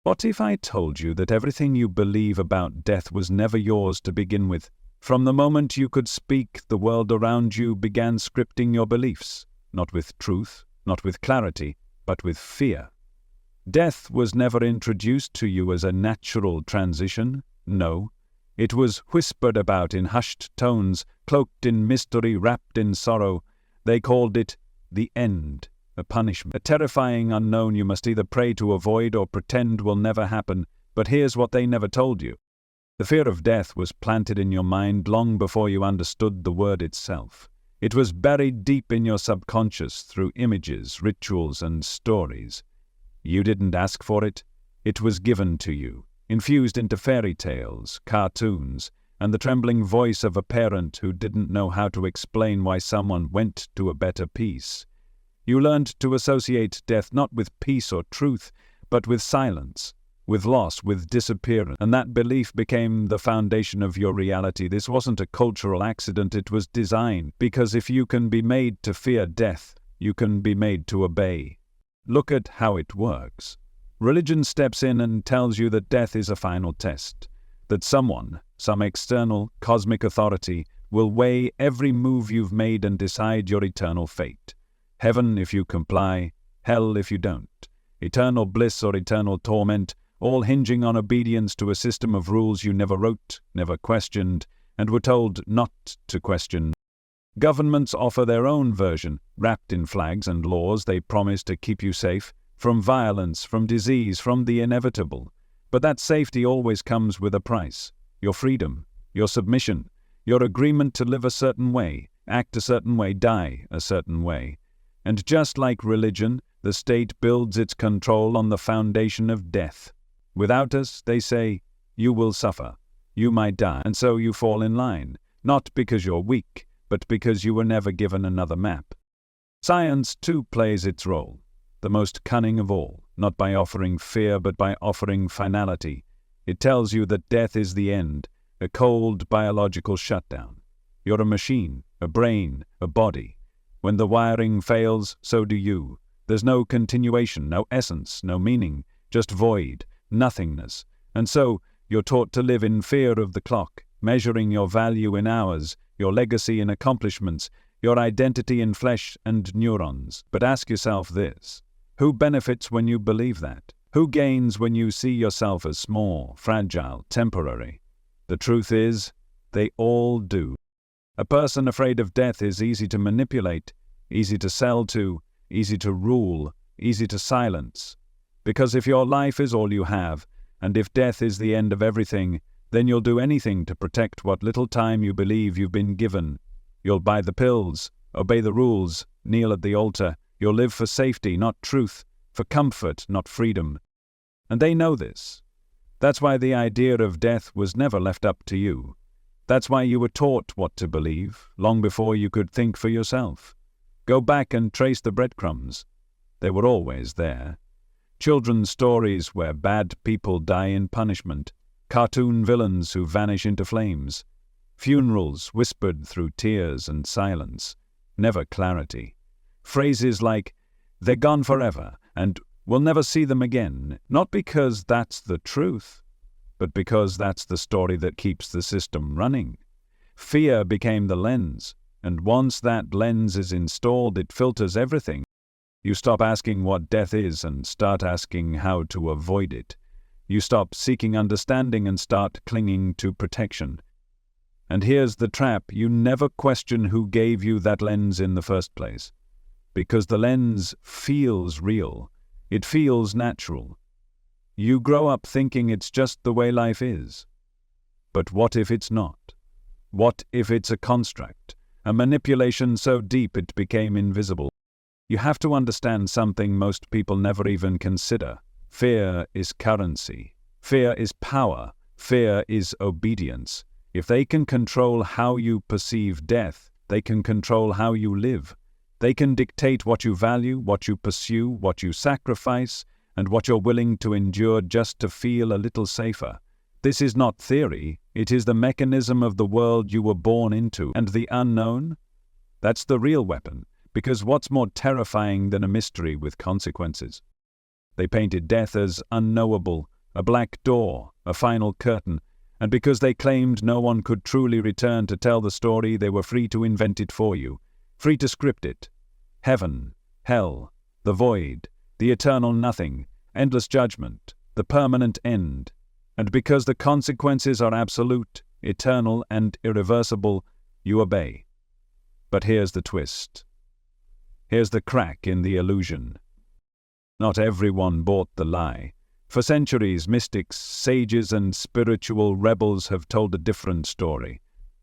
What if I told you that everything you believe about death was never yours to begin with? From the moment you could speak, the world around you began scripting your beliefs, not with truth, not with clarity, but with fear. Death was never introduced to you as a natural transition. No. It was whispered about in hushed tones, cloaked in mystery, wrapped in sorrow. They called it the end, a punishment, a terrifying unknown you must either pray to avoid or pretend will never happen. But here's what they never told you. The fear of death was planted in your mind long before you understood the word itself. It was buried deep in your subconscious through images, rituals, and stories. You didn't ask for it. It was given to you, infused into fairy tales, cartoons, and the trembling voice of a parent who didn't know how to explain why someone went to a better peace. You learned to associate death not with peace or truth, but with silence, with loss, with disappearance, and that belief became the foundation of your reality. This wasn't a cultural accident, it was designed, because if you can be made to fear death, you can be made to obey. Look at how it works. Religion steps in and tells you that death is a final test, that someone, some external, cosmic authority, will weigh every move you've made and decide your eternal fate. Heaven if you comply, hell if you don't. Eternal bliss or eternal torment, all hinging on obedience to a system of rules you never wrote, never questioned, and were told not to question. Governments offer their own version, wrapped in flags and laws they promise to keep you safe, from violence, from disease, from the inevitable. But that safety always comes with a price. Your freedom, your submission, your agreement to live a certain way, act a certain way, die a certain way. And just like religion, the state builds its control on the foundation of death. Without us, they say, you will suffer, you might die, and so you fall in line, not because you're weak, but because you were never given another map. Science, too, plays its role, the most cunning of all, not by offering fear, but by offering finality. It tells you that death is the end, a cold biological shutdown. You're a machine, a brain, a body. When the wiring fails, so do you. There's no continuation, no essence, no meaning, just void, nothingness. And so, you're taught to live in fear of the clock, measuring your value in hours, your legacy in accomplishments, your identity in flesh and neurons. But ask yourself this: who benefits when you believe that? Who gains when you see yourself as small, fragile, temporary? The truth is, they all do. A person afraid of death is easy to manipulate, easy to sell to, easy to rule, easy to silence. Because if your life is all you have, and if death is the end of everything, then you'll do anything to protect what little time you believe you've been given. You'll buy the pills, obey the rules, kneel at the altar. You'll live for safety, not truth, for comfort, not freedom. And they know this. That's why the idea of death was never left up to you. That's why you were taught what to believe, long before you could think for yourself. Go back and trace the breadcrumbs. They were always there. Children's stories where bad people die in punishment, cartoon villains who vanish into flames, funerals whispered through tears and silence, never clarity. Phrases like, "They're gone forever," and "We'll never see them again," not because that's the truth, but because that's the story that keeps the system running. Fear became the lens, and once that lens is installed, it filters everything. You stop asking what death is and start asking how to avoid it. You stop seeking understanding and start clinging to protection. And here's the trap: you never question who gave you that lens in the first place. Because the lens feels real. It feels natural. You grow up thinking it's just the way life is. But what if it's not? What if it's a construct, a manipulation so deep it became invisible? You have to understand something most people never even consider. Fear is currency. Fear is power. Fear is obedience. If they can control how you perceive death, they can control how you live. They can dictate what you value, what you pursue, what you sacrifice, and what you're willing to endure just to feel a little safer. This is not theory. It is the mechanism of the world you were born into. And the unknown? That's the real weapon. Because what's more terrifying than a mystery with consequences? They painted death as unknowable, a black door, a final curtain, and because they claimed no one could truly return to tell the story, they were free to invent it for you, free to script it. Heaven, hell, the void, the eternal nothing, endless judgment, the permanent end. And because the consequences are absolute, eternal, and irreversible, you obey. But here's the twist. Here's the crack in the illusion. Not everyone bought the lie. For centuries, mystics, sages, and spiritual rebels have told a different story.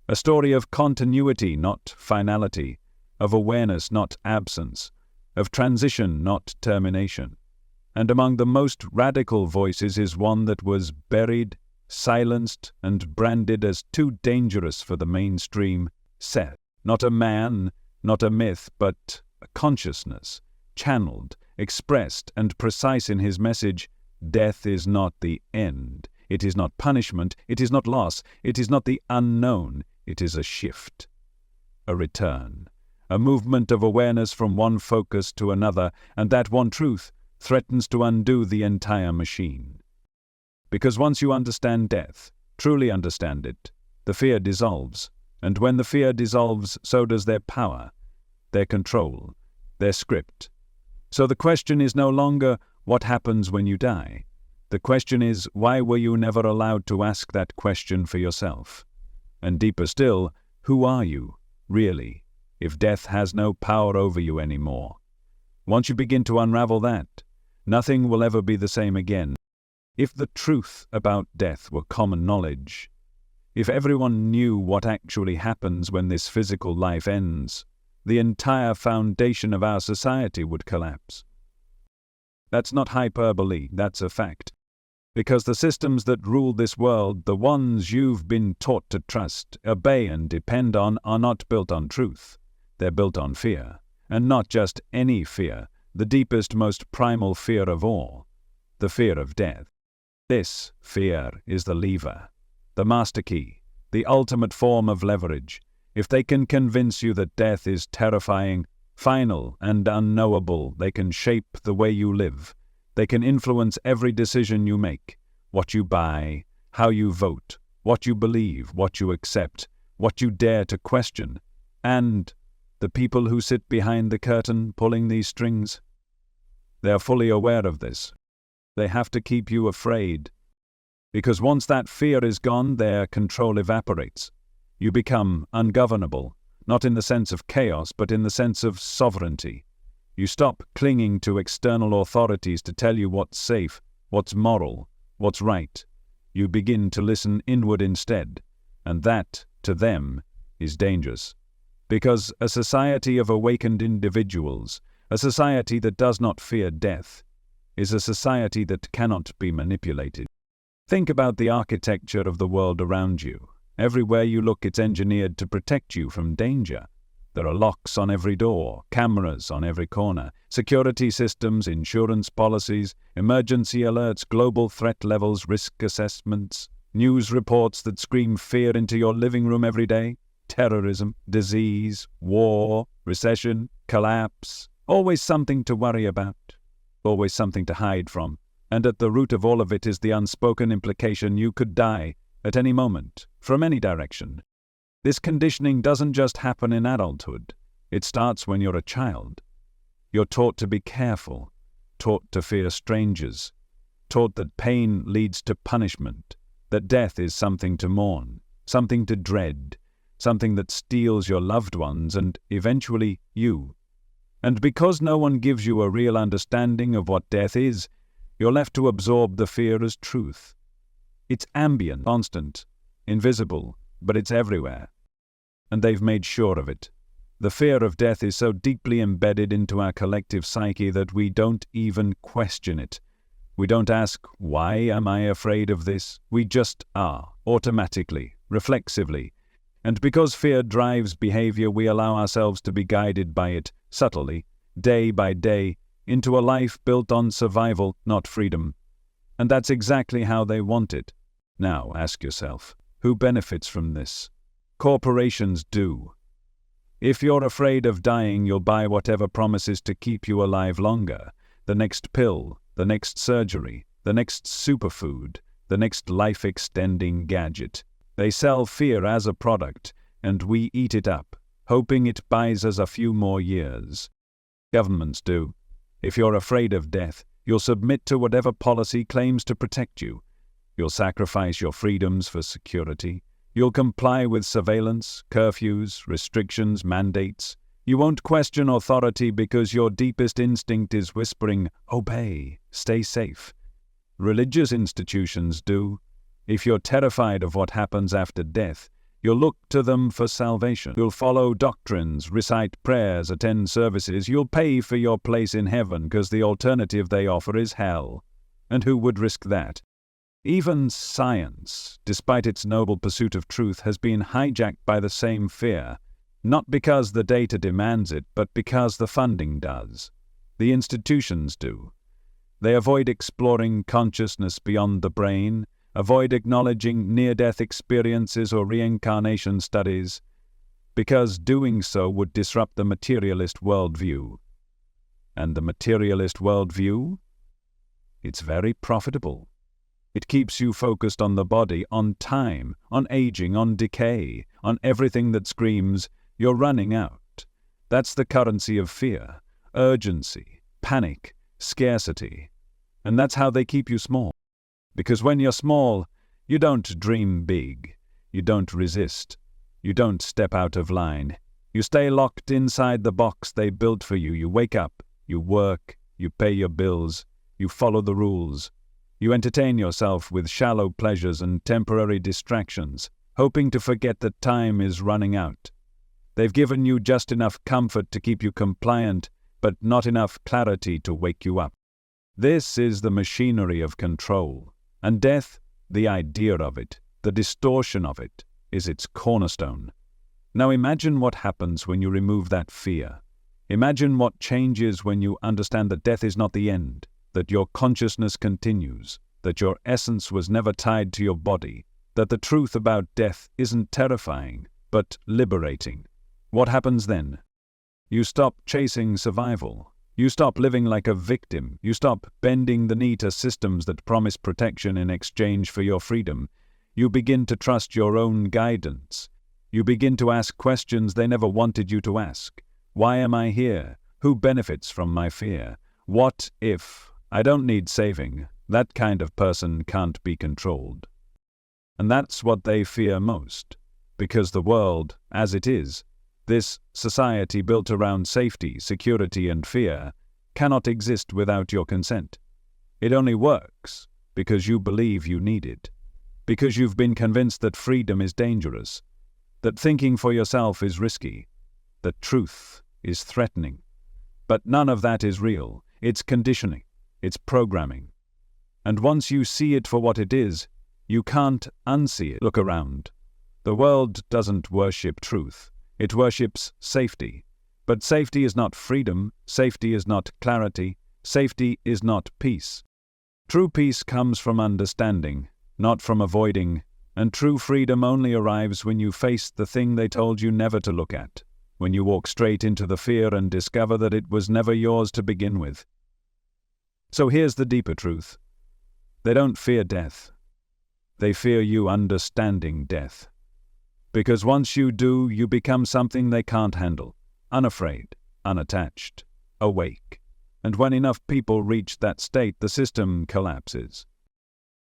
A story of continuity, not finality, of awareness, not absence, of transition, not termination. And among the most radical voices is one that was buried, silenced, and branded as too dangerous for the mainstream: Seth. Not a man, not a myth, but a consciousness, channeled, expressed, and precise in his message. Death is not the end. It is not punishment. It is not loss. It is not the unknown. It is a shift, a return, a movement of awareness from one focus to another, and that one truth threatens to undo the entire machine. Because once you understand death, truly understand it, the fear dissolves, and when the fear dissolves, so does their power, their control, their script. So the question is no longer, what happens when you die? The question is, why were you never allowed to ask that question for yourself? And deeper still, who are you, really, if death has no power over you anymore? Once you begin to unravel that, nothing will ever be the same again. If the truth about death were common knowledge, if everyone knew what actually happens when this physical life ends, the entire foundation of our society would collapse. That's not hyperbole, that's a fact. Because the systems that rule this world, the ones you've been taught to trust, obey, and depend on, are not built on truth. They're built on fear. And not just any fear, the deepest, most primal fear of all, the fear of death. This fear is the lever, the master key, the ultimate form of leverage. If they can convince you that death is terrifying, final, and unknowable, they can shape the way you live. They can influence every decision you make, what you buy, how you vote, what you believe, what you accept, what you dare to question, and the people who sit behind the curtain pulling these strings. They are fully aware of this. They have to keep you afraid. Because once that fear is gone, their control evaporates. You become ungovernable, not in the sense of chaos, but in the sense of sovereignty. You stop clinging to external authorities to tell you what's safe, what's moral, what's right. You begin to listen inward instead, and that, to them, is dangerous. Because a society of awakened individuals, a society that does not fear death, is a society that cannot be manipulated. Think about the architecture of the world around you. Everywhere you look, it's engineered to protect you from danger. There are locks on every door, cameras on every corner, security systems, insurance policies, emergency alerts, global threat levels, risk assessments, news reports that scream fear into your living room every day. Terrorism, disease, war, recession, collapse. Always something to worry about. Always something to hide from. And at the root of all of it is the unspoken implication you could die at any moment, from any direction. This conditioning doesn't just happen in adulthood. It starts when you're a child. You're taught to be careful, taught to fear strangers, taught that pain leads to punishment, that death is something to mourn, something to dread, something that steals your loved ones and, eventually, you. And because no one gives you a real understanding of what death is, you're left to absorb the fear as truth. It's ambient, constant, invisible, but it's everywhere. And they've made sure of it. The fear of death is so deeply embedded into our collective psyche that we don't even question it. We don't ask, why am I afraid of this? We just are, automatically, reflexively. And because fear drives behavior, we allow ourselves to be guided by it, subtly, day by day, into a life built on survival, not freedom. And that's exactly how they want it. Now, ask yourself, who benefits from this? Corporations do. If you're afraid of dying, you'll buy whatever promises to keep you alive longer. The next pill, the next surgery, the next superfood, the next life-extending gadget. They sell fear as a product, and we eat it up, hoping it buys us a few more years. Governments do. If you're afraid of death, you'll submit to whatever policy claims to protect you. You'll sacrifice your freedoms for security. You'll comply with surveillance, curfews, restrictions, mandates. You won't question authority because your deepest instinct is whispering, obey, stay safe. Religious institutions do. If you're terrified of what happens after death, you'll look to them for salvation. You'll follow doctrines, recite prayers, attend services. You'll pay for your place in heaven because the alternative they offer is hell. And who would risk that? Even science, despite its noble pursuit of truth, has been hijacked by the same fear, not because the data demands it, but because the funding does. The institutions do. They avoid exploring consciousness beyond the brain, avoid acknowledging near-death experiences or reincarnation studies, because doing so would disrupt the materialist worldview. And the materialist worldview? It's very profitable. It keeps you focused on the body, on time, on aging, on decay, on everything that screams, you're running out. That's the currency of fear, urgency, panic, scarcity. And that's how they keep you small. Because when you're small, you don't dream big, you don't resist, you don't step out of line. You stay locked inside the box they built for you. You wake up, you work, you pay your bills, you follow the rules. You entertain yourself with shallow pleasures and temporary distractions, hoping to forget that time is running out. They've given you just enough comfort to keep you compliant, but not enough clarity to wake you up. This is the machinery of control, and death, the idea of it, the distortion of it, is its cornerstone. Now imagine what happens when you remove that fear. Imagine what changes when you understand that death is not the end, that your consciousness continues, that your essence was never tied to your body, that the truth about death isn't terrifying, but liberating. What happens then? You stop chasing survival. You stop living like a victim. You stop bending the knee to systems that promise protection in exchange for your freedom. You begin to trust your own guidance. You begin to ask questions they never wanted you to ask. Why am I here? Who benefits from my fear? What if? I don't need saving. That kind of person can't be controlled. And that's what they fear most, because the world, as it is, this society built around safety, security, and fear, cannot exist without your consent. It only works because you believe you need it, because you've been convinced that freedom is dangerous, that thinking for yourself is risky, that truth is threatening. But none of that is real. It's conditioning. It's programming. And once you see it for what it is, you can't unsee it. Look around. The world doesn't worship truth. It worships safety. But safety is not freedom. Safety is not clarity. Safety is not peace. True peace comes from understanding, not from avoiding. And true freedom only arrives when you face the thing they told you never to look at, when you walk straight into the fear and discover that it was never yours to begin with. So here's the deeper truth. They don't fear death. They fear you understanding death. Because once you do, you become something they can't handle. Unafraid, unattached, awake. And when enough people reach that state, the system collapses.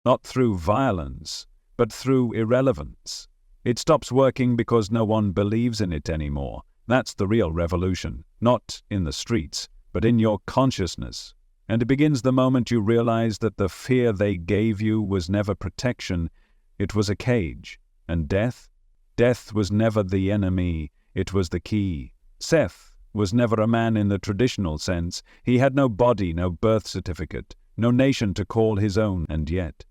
Not through violence, but through irrelevance. It stops working because no one believes in it anymore. That's the real revolution. Not in the streets, but in your consciousness. And it begins the moment you realize that the fear they gave you was never protection, it was a cage. And death? Death was never the enemy, it was the key. Seth was never a man in the traditional sense. He had no body, no birth certificate, no nation to call his own, and yet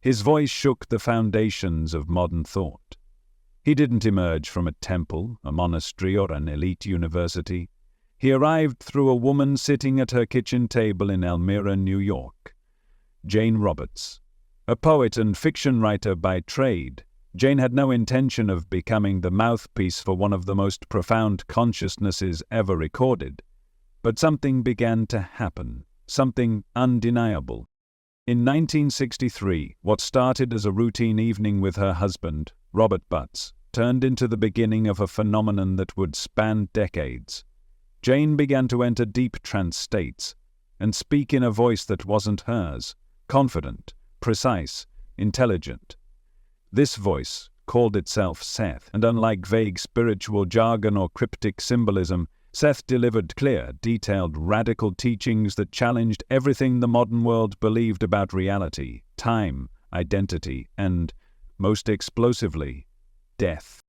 his voice shook the foundations of modern thought. He didn't emerge from a temple, a monastery, or an elite university. He arrived through a woman sitting at her kitchen table in Elmira, New York. Jane Roberts. A poet and fiction writer by trade, Jane had no intention of becoming the mouthpiece for one of the most profound consciousnesses ever recorded. But something began to happen, something undeniable. In 1963, what started as a routine evening with her husband, Robert Butts, turned into the beginning of a phenomenon that would span decades. Jane began to enter deep trance states and speak in a voice that wasn't hers, confident, precise, intelligent. This voice called itself Seth, and unlike vague spiritual jargon or cryptic symbolism, Seth delivered clear, detailed, radical teachings that challenged everything the modern world believed about reality, time, identity, and, most explosively, death.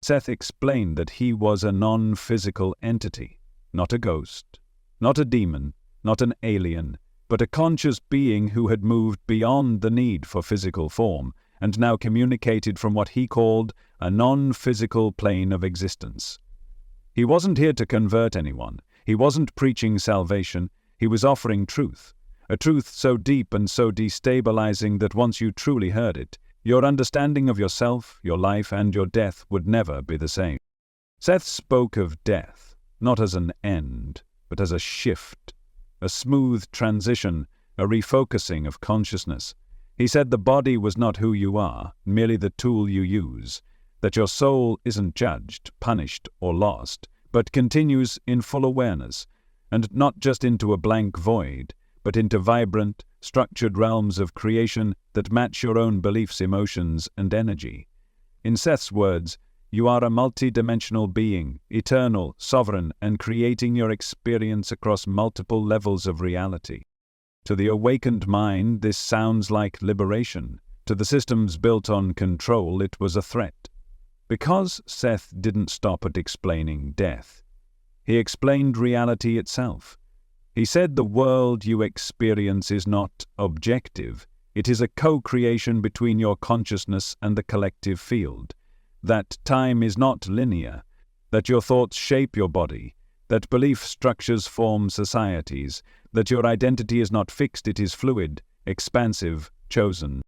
Seth explained that he was a non-physical entity, not a ghost, not a demon, not an alien, but a conscious being who had moved beyond the need for physical form and now communicated from what he called a non-physical plane of existence. He wasn't here to convert anyone. He wasn't preaching salvation. He was offering truth, a truth so deep and so destabilizing that once you truly heard it, your understanding of yourself, your life, and your death would never be the same. Seth spoke of death, not as an end, but as a shift, a smooth transition, a refocusing of consciousness. He said the body was not who you are, merely the tool you use, that your soul isn't judged, punished, or lost, but continues in full awareness, and not just into a blank void, but into vibrant, structured realms of creation that match your own beliefs, emotions, and energy. In Seth's words, you are a multi-dimensional being, eternal, sovereign, and creating your experience across multiple levels of reality. To the awakened mind, this sounds like liberation. To the systems built on control, it was a threat. Because Seth didn't stop at explaining death, he explained reality itself. He said the world you experience is not objective. It is a co-creation between your consciousness and the collective field. That time is not linear, that your thoughts shape your body, that belief structures form societies, that your identity is not fixed, it is fluid, expansive, chosen.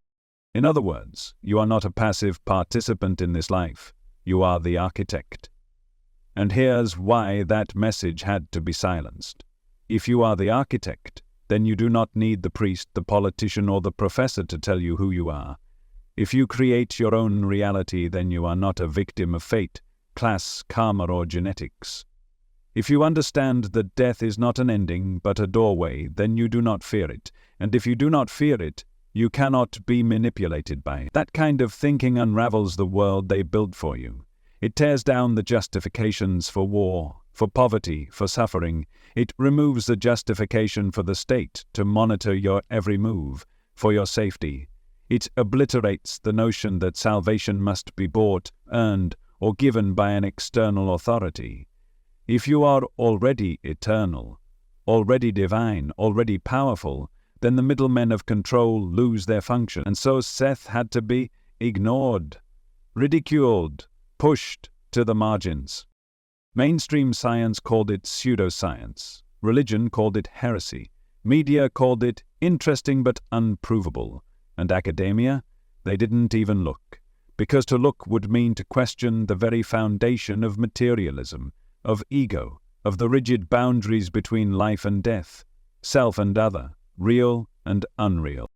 In other words, you are not a passive participant in this life. You are the architect. And here's why that message had to be silenced. If you are the architect, then you do not need the priest, the politician, or the professor to tell you who you are. If you create your own reality, then you are not a victim of fate, class, karma, or genetics. If you understand that death is not an ending, but a doorway, then you do not fear it. And if you do not fear it, you cannot be manipulated by it. That kind of thinking unravels the world they built for you. It tears down the justifications for war, for poverty, for suffering. It removes the justification for the state to monitor your every move, for your safety. It obliterates the notion that salvation must be bought, earned, or given by an external authority. If you are already eternal, already divine, already powerful, then the middlemen of control lose their function. And so Seth had to be ignored, ridiculed, pushed to the margins. Mainstream science called it pseudoscience. Religion called it heresy. Media called it interesting but unprovable. And academia? They didn't even look. Because to look would mean to question the very foundation of materialism, of ego, of the rigid boundaries between life and death, self and other, real and unreal.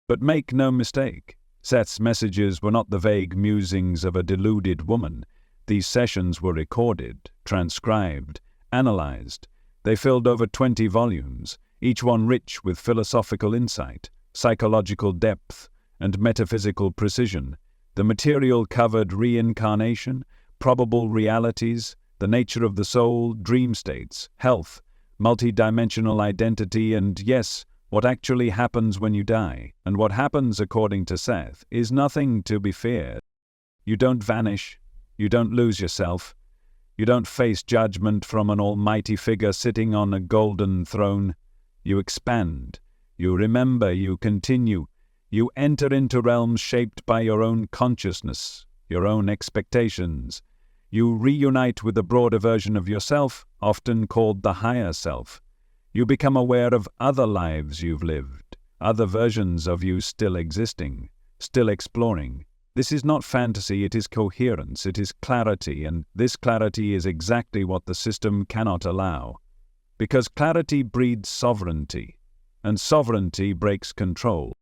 But make no mistake, Seth's messages were not the vague musings of a deluded woman. These sessions were recorded, transcribed, analyzed. They filled over 20 volumes, each one rich with philosophical insight, psychological depth, and metaphysical precision. The material covered reincarnation, probable realities, the nature of the soul, dream states, health, multidimensional identity, and yes, what actually happens when you die. And what happens, according to Seth, is nothing to be feared. You don't vanish. You don't lose yourself. You don't face judgment from an almighty figure sitting on a golden throne. You expand. You remember. You continue. You enter into realms shaped by your own consciousness, your own expectations. You reunite with a broader version of yourself, often called the higher self. You become aware of other lives you've lived, other versions of you still existing, still exploring. This is not fantasy, it is coherence, it is clarity, and this clarity is exactly what the system cannot allow. Because clarity breeds sovereignty. and sovereignty breaks control.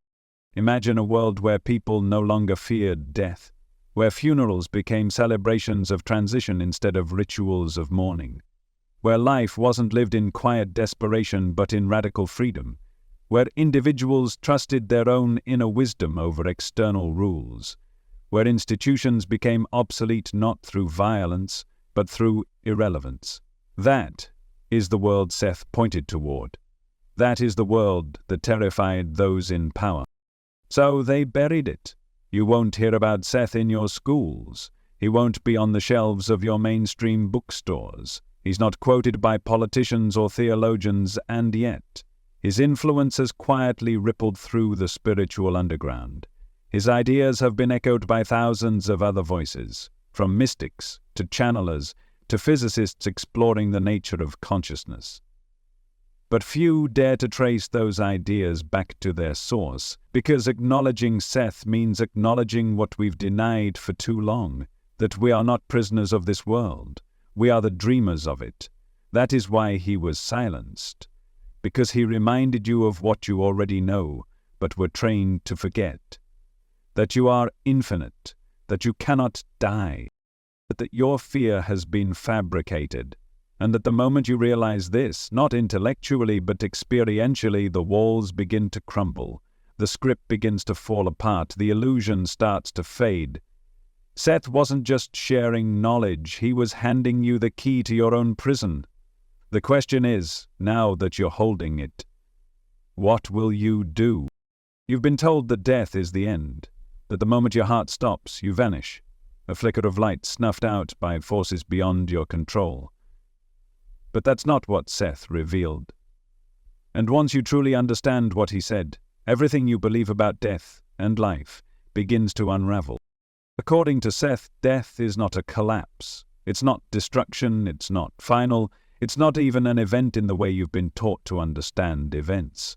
Imagine a world where people no longer feared death, where funerals became celebrations of transition instead of rituals of mourning, where life wasn't lived in quiet desperation but in radical freedom, where individuals trusted their own inner wisdom over external rules, where institutions became obsolete not through violence but through irrelevance. That is the world Seth pointed toward. That is the world that terrified those in power. So they buried it. You won't hear about Seth in your schools. He won't be on the shelves of your mainstream bookstores. He's not quoted by politicians or theologians, and yet his influence has quietly rippled through the spiritual underground. His ideas have been echoed by thousands of other voices, from mystics to channelers to physicists exploring the nature of consciousness. But few dare to trace those ideas back to their source, because acknowledging Seth means acknowledging what we've denied for too long, that we are not prisoners of this world. We are the dreamers of it. That is why he was silenced, because he reminded you of what you already know, but were trained to forget. That you are infinite, that you cannot die, that your fear has been fabricated, and that the moment you realize this, not intellectually but experientially, the walls begin to crumble, the script begins to fall apart, the illusion starts to fade. Seth wasn't just sharing knowledge, he was handing you the key to your own prison. The question is, now that you're holding it, what will you do? You've been told that death is the end, that the moment your heart stops, you vanish, a flicker of light snuffed out by forces beyond your control. But that's not what Seth revealed. And once you truly understand what he said, everything you believe about death and life begins to unravel. According to Seth, death is not a collapse. It's not destruction, it's not final, it's not even an event in the way you've been taught to understand events.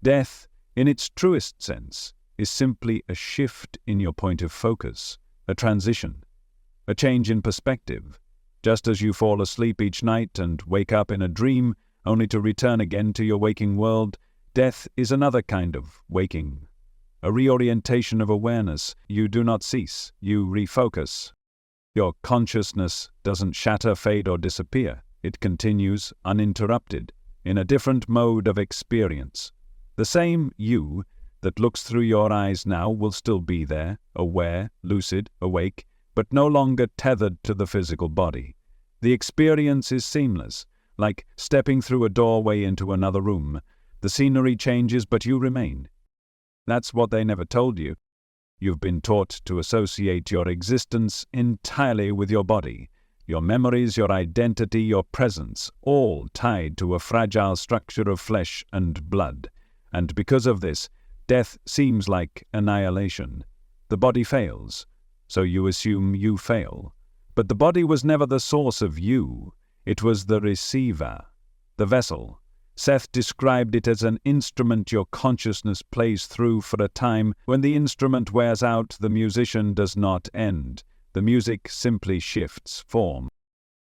Death, in its truest sense, is simply a shift in your point of focus, a transition, a change in perspective. Just as you fall asleep each night and wake up in a dream, only to return again to your waking world, death is another kind of waking. A reorientation of awareness. You do not cease, you refocus. Your consciousness doesn't shatter, fade, or disappear. It continues uninterrupted, in a different mode of experience. The same you that looks through your eyes now will still be there, aware, lucid, awake, but no longer tethered to the physical body. The experience is seamless, like stepping through a doorway into another room. The scenery changes, but you remain. That's what they never told you. You've been taught to associate your existence entirely with your body, your memories, your identity, your presence, all tied to a fragile structure of flesh and blood. And because of this, death seems like annihilation. The body fails, so you assume you fail. But the body was never the source of you. It was the receiver, the vessel. Seth described it as an instrument your consciousness plays through for a time. When the instrument wears out, the musician does not end. The music simply shifts form.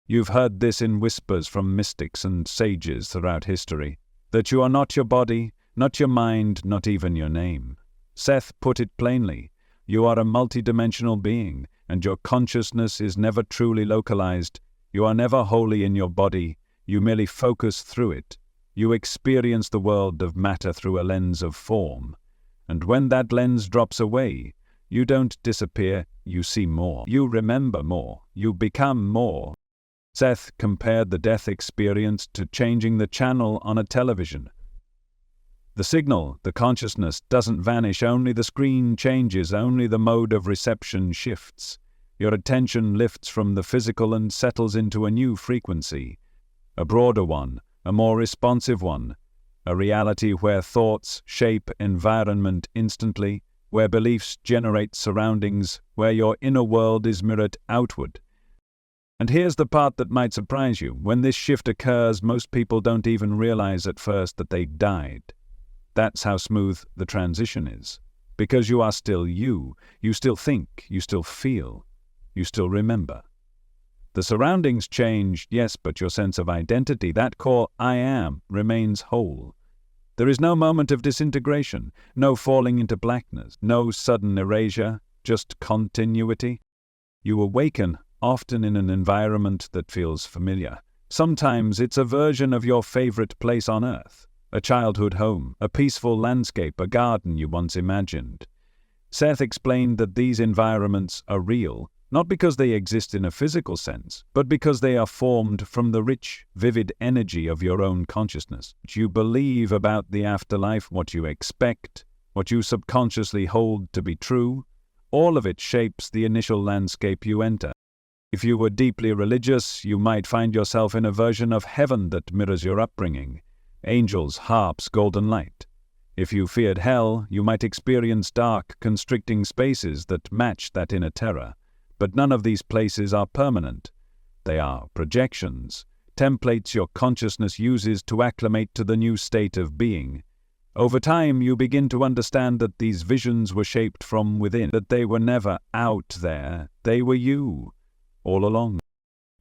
You've heard this in whispers from mystics and sages throughout history, that you are not your body, not your mind, not even your name. Seth put it plainly. You are a multidimensional being, and your consciousness is never truly localized. You are never wholly in your body. You merely focus through it. You experience the world of matter through a lens of form. And when that lens drops away, you don't disappear, you see more. You remember more. You become more. Seth compared the death experience to changing the channel on a television. The signal, the consciousness, doesn't vanish, only the screen changes, only the mode of reception shifts. Your attention lifts from the physical and settles into a new frequency, a broader one, a more responsive one, a reality where thoughts shape environment instantly, where beliefs generate surroundings, where your inner world is mirrored outward. And here's the part that might surprise you. When this shift occurs, most people don't even realize at first that they died. That's how smooth the transition is. Because you are still you still think, you still feel, you still remember. The surroundings change, yes, but your sense of identity, that core I am, remains whole. There is no moment of disintegration, no falling into blackness, no sudden erasure, just continuity. You awaken, often in an environment that feels familiar. Sometimes it's a version of your favorite place on earth, a childhood home, a peaceful landscape, a garden you once imagined. Seth explained that these environments are real, not because they exist in a physical sense, but because they are formed from the rich, vivid energy of your own consciousness. What you believe about the afterlife, what you expect, what you subconsciously hold to be true, all of it shapes the initial landscape you enter. If you were deeply religious, you might find yourself in a version of heaven that mirrors your upbringing. Angels, harps, golden light. If you feared hell, you might experience dark, constricting spaces that match that inner terror. But none of these places are permanent. They are projections, templates your consciousness uses to acclimate to the new state of being. Over time, you begin to understand that these visions were shaped from within, that they were never out there, they were you, all along.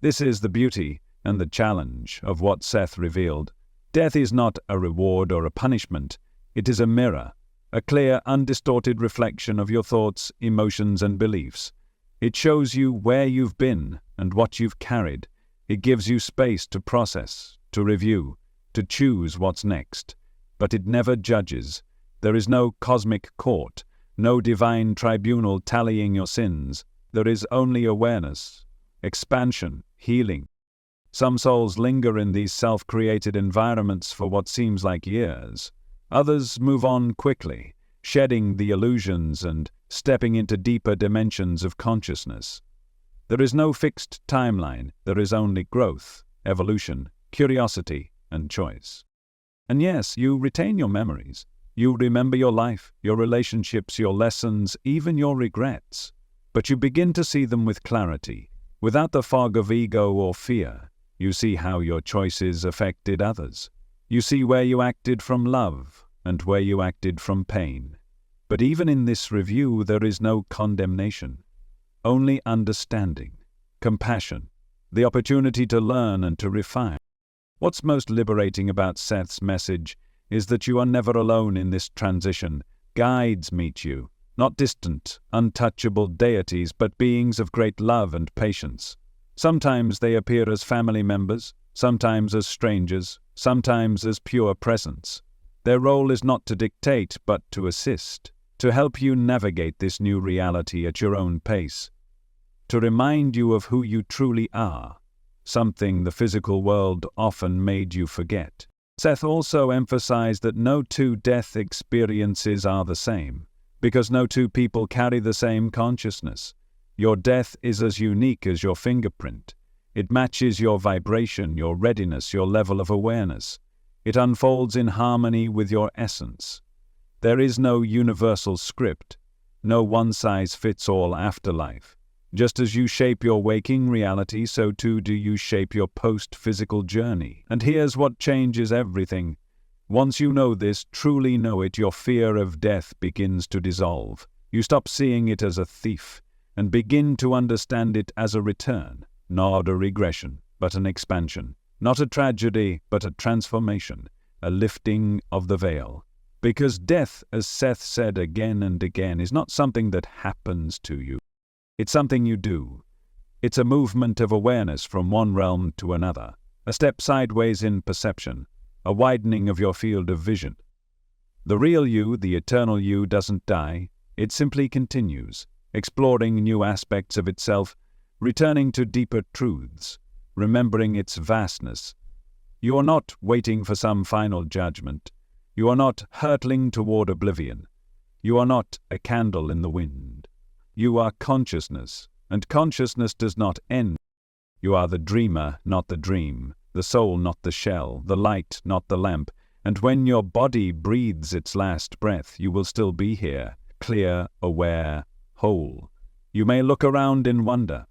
This is the beauty and the challenge of what Seth revealed. Death is not a reward or a punishment. It is a mirror, a clear, undistorted reflection of your thoughts, emotions, and beliefs. It shows you where you've been and what you've carried. It gives you space to process, to review, to choose what's next. But it never judges. There is no cosmic court, no divine tribunal tallying your sins. There is only awareness, expansion, healing. Some souls linger in these self-created environments for what seems like years. Others move on quickly, shedding the illusions and stepping into deeper dimensions of consciousness. There is no fixed timeline. There is only growth, evolution, curiosity, and choice. And yes, you retain your memories. You remember your life, your relationships, your lessons, even your regrets. But you begin to see them with clarity, without the fog of ego or fear. You see how your choices affected others. You see where you acted from love and where you acted from pain. But even in this review, there is no condemnation, only understanding, compassion, the opportunity to learn and to refine. What's most liberating about Seth's message is that you are never alone in this transition. Guides meet you, not distant, untouchable deities, but beings of great love and patience. Sometimes they appear as family members, sometimes as strangers, sometimes as pure presence. Their role is not to dictate, but to assist, to help you navigate this new reality at your own pace, to remind you of who you truly are, something the physical world often made you forget. Seth also emphasized that no two death experiences are the same, because no two people carry the same consciousness. Your death is as unique as your fingerprint. It matches your vibration, your readiness, your level of awareness. It unfolds in harmony with your essence. There is no universal script, no one-size-fits-all afterlife. Just as you shape your waking reality, so too do you shape your post-physical journey. And here's what changes everything. Once you know this, truly know it, your fear of death begins to dissolve. You stop seeing it as a thief and begin to understand it as a return, not a regression, but an expansion. Not a tragedy, but a transformation, a lifting of the veil. Because death, as Seth said again and again, is not something that happens to you. It's something you do. It's a movement of awareness from one realm to another, a step sideways in perception, a widening of your field of vision. The real you, the eternal you, doesn't die. It simply continues, exploring new aspects of itself, returning to deeper truths, remembering its vastness. You are not waiting for some final judgment. You are not hurtling toward oblivion. You are not a candle in the wind. You are consciousness, and consciousness does not end. You are the dreamer, not the dream, the soul, not the shell, the light, not the lamp. And when your body breathes its last breath, you will still be here, clear, aware, whole. You may look around in wonder.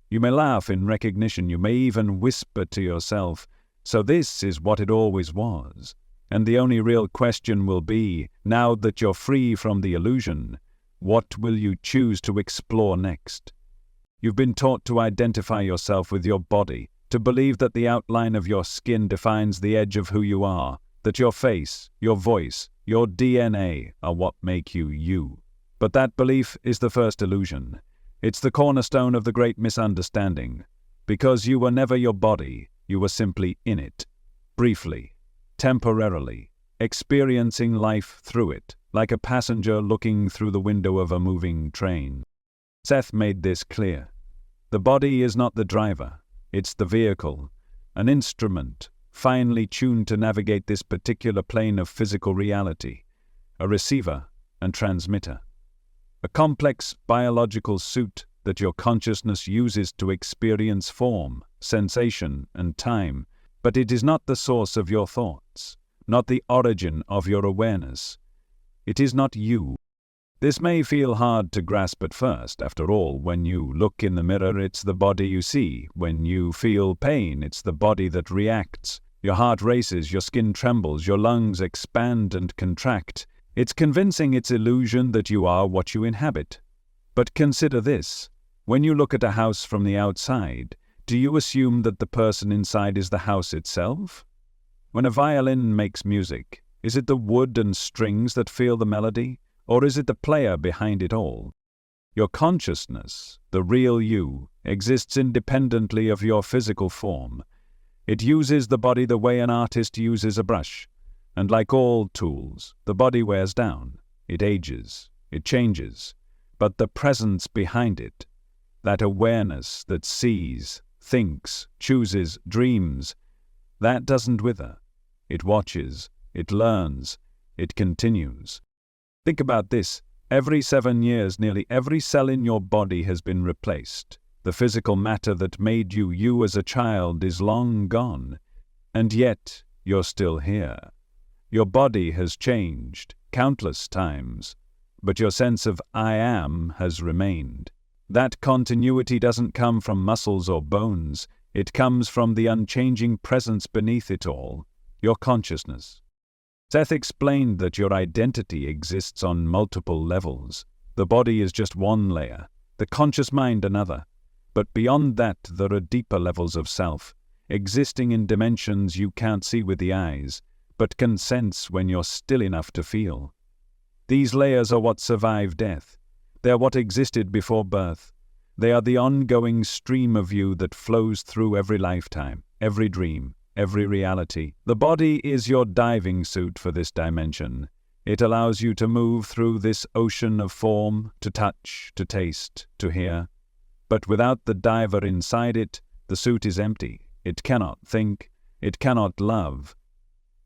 You may laugh in recognition. You may even whisper to yourself, "So this is what it always was." And the only real question will be, now that you're free from the illusion, what will you choose to explore next? You've been taught to identify yourself with your body, to believe that the outline of your skin defines the edge of who you are. that your face, your voice, your DNA are what make you you. But that belief is the first illusion. It's the cornerstone of the great misunderstanding. Because you were never your body, you were simply in it. Briefly, temporarily, experiencing life through it, like a passenger looking through the window of a moving train. Seth made this clear. The body is not the driver, it's the vehicle, an instrument, finely tuned to navigate this particular plane of physical reality, a receiver and transmitter. A complex biological suit that your consciousness uses to experience form, sensation, and time, but it is not the source of your thoughts, not the origin of your awareness. It is not you. This may feel hard to grasp at first. After all, when you look in the mirror, it's the body you see. When you feel pain, it's the body that reacts. Your heart races, your skin trembles, your lungs expand and contract. It's convincing it's illusion that you are what you inhabit. But consider this. When you look at a house from the outside, do you assume that the person inside is the house itself? When a violin makes music, is it the wood and strings that feel the melody, or is it the player behind it all? Your consciousness, the real you, exists independently of your physical form. It uses the body the way an artist uses a brush. And like all tools, the body wears down. It ages. It changes. But the presence behind it, that awareness that sees, thinks, chooses, dreams, that doesn't wither. It watches. It learns. It continues. Think about this. Every 7 years, nearly every cell in your body has been replaced. The physical matter that made you you as a child is long gone. And yet, you're still here. Your body has changed countless times, but your sense of I am has remained. That continuity doesn't come from muscles or bones. It comes from the unchanging presence beneath it all, your consciousness. Seth explained that your identity exists on multiple levels. The body is just one layer, the conscious mind another. But beyond that, there are deeper levels of self, existing in dimensions you can't see with the eyes, but can sense when you're still enough to feel. These layers are what survive death. They are what existed before birth. They are the ongoing stream of you that flows through every lifetime, every dream, every reality. The body is your diving suit for this dimension. It allows you to move through this ocean of form, to touch, to taste, to hear. But without the diver inside it, the suit is empty. It cannot think. It cannot love.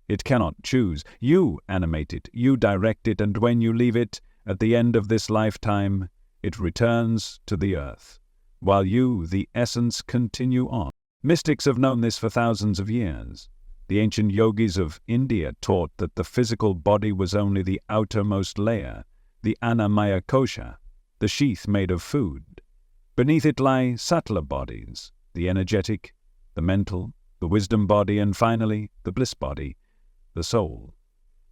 It cannot choose. You animate it, you direct it, and when you leave it, at the end of this lifetime, it returns to the earth, while you, the essence, continue on. Mystics have known this for thousands of years. The ancient yogis of India taught that the physical body was only the outermost layer, the annamaya kosha, the sheath made of food. Beneath it lie subtler bodies, the energetic, the mental, the wisdom body, and finally, the bliss body, the soul.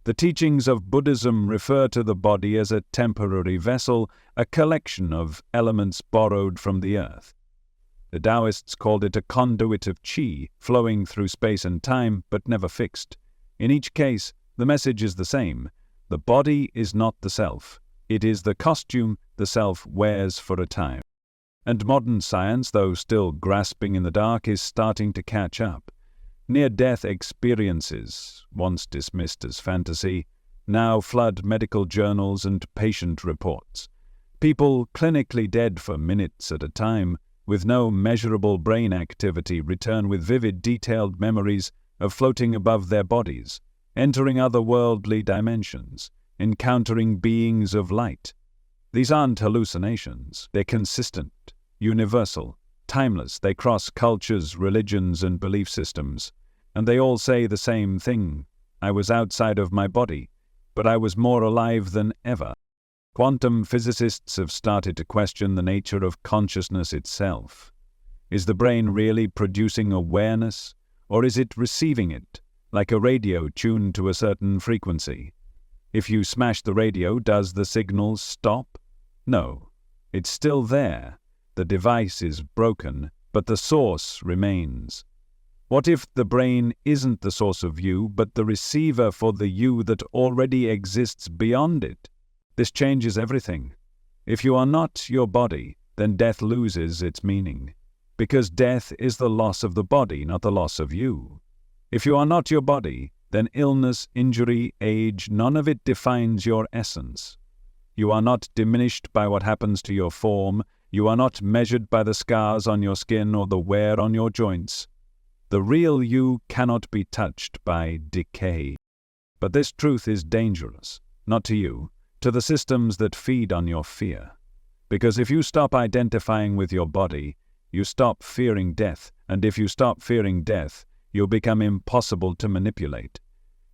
The teachings of Buddhism refer to the body as a temporary vessel, a collection of elements borrowed from the earth. The Taoists called it a conduit of qi, flowing through space and time, but never fixed. In each case, the message is the same. The body is not the self. It is the costume the self wears for a time. And modern science, though still grasping in the dark, is starting to catch up. Near-death experiences, once dismissed as fantasy, now flood medical journals and patient reports. People clinically dead for minutes at a time, with no measurable brain activity, return with vivid, detailed memories of floating above their bodies, entering otherworldly dimensions, encountering beings of light. These aren't hallucinations. They're consistent, universal, timeless. They cross cultures, religions, and belief systems. And they all say the same thing. I was outside of my body, but I was more alive than ever. Quantum physicists have started to question the nature of consciousness itself. Is the brain really producing awareness, or is it receiving it, like a radio tuned to a certain frequency? If you smash the radio, does the signal stop? No, it's still there. The device is broken, but the source remains. What if the brain isn't the source of you, but the receiver for the you that already exists beyond it? This changes everything. If you are not your body, then death loses its meaning. Because death is the loss of the body, not the loss of you. If you are not your body, then illness, injury, age, none of it defines your essence. You are not diminished by what happens to your form. You are not measured by the scars on your skin or the wear on your joints. The real you cannot be touched by decay. But this truth is dangerous, not to you, to the systems that feed on your fear. Because if you stop identifying with your body, you stop fearing death, and if you stop fearing death, you'll become impossible to manipulate.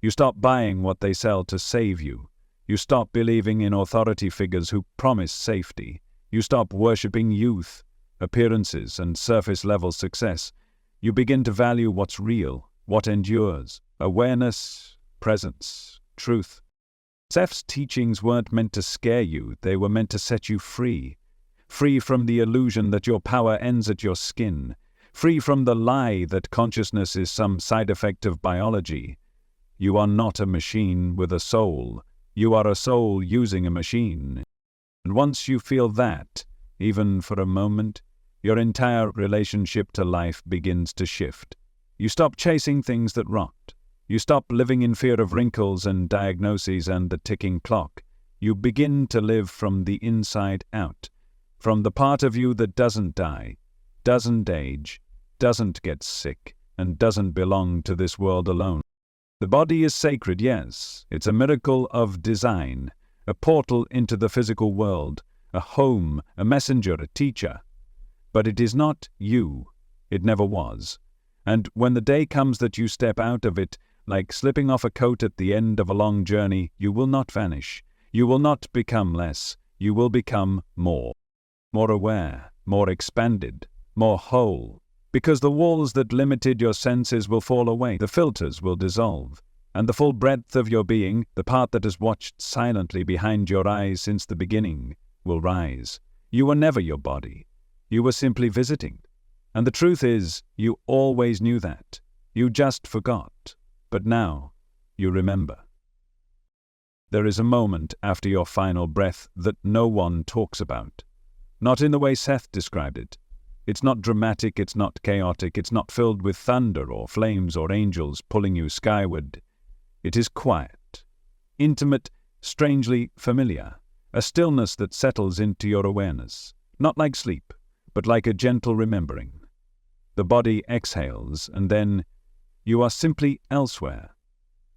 You stop buying what they sell to save you. You stop believing in authority figures who promise safety. You stop worshipping youth, appearances, and surface-level success. You begin to value what's real, what endures, awareness, presence, truth. Seth's teachings weren't meant to scare you, they were meant to set you free. Free from the illusion that your power ends at your skin. Free from the lie that consciousness is some side effect of biology. You are not a machine with a soul. You are a soul using a machine. And once you feel that, even for a moment, your entire relationship to life begins to shift. You stop chasing things that rot. You stop living in fear of wrinkles and diagnoses and the ticking clock. You begin to live from the inside out, from the part of you that doesn't die, doesn't age, doesn't get sick, and doesn't belong to this world alone. The body is sacred, yes. It's a miracle of design, a portal into the physical world, a home, a messenger, a teacher. But it is not you. It never was. And when the day comes that you step out of it, like slipping off a coat at the end of a long journey, you will not vanish. You will not become less. You will become more. More aware, more expanded, more whole. Because the walls that limited your senses will fall away, the filters will dissolve, and the full breadth of your being, the part that has watched silently behind your eyes since the beginning, will rise. You were never your body. You were simply visiting. And the truth is, you always knew that. You just forgot. But now, you remember. There is a moment after your final breath that no one talks about. Not in the way Seth described it. It's not dramatic, it's not chaotic, it's not filled with thunder or flames or angels pulling you skyward. It is quiet, intimate, strangely familiar, a stillness that settles into your awareness, not like sleep, but like a gentle remembering. The body exhales, and then you are simply elsewhere.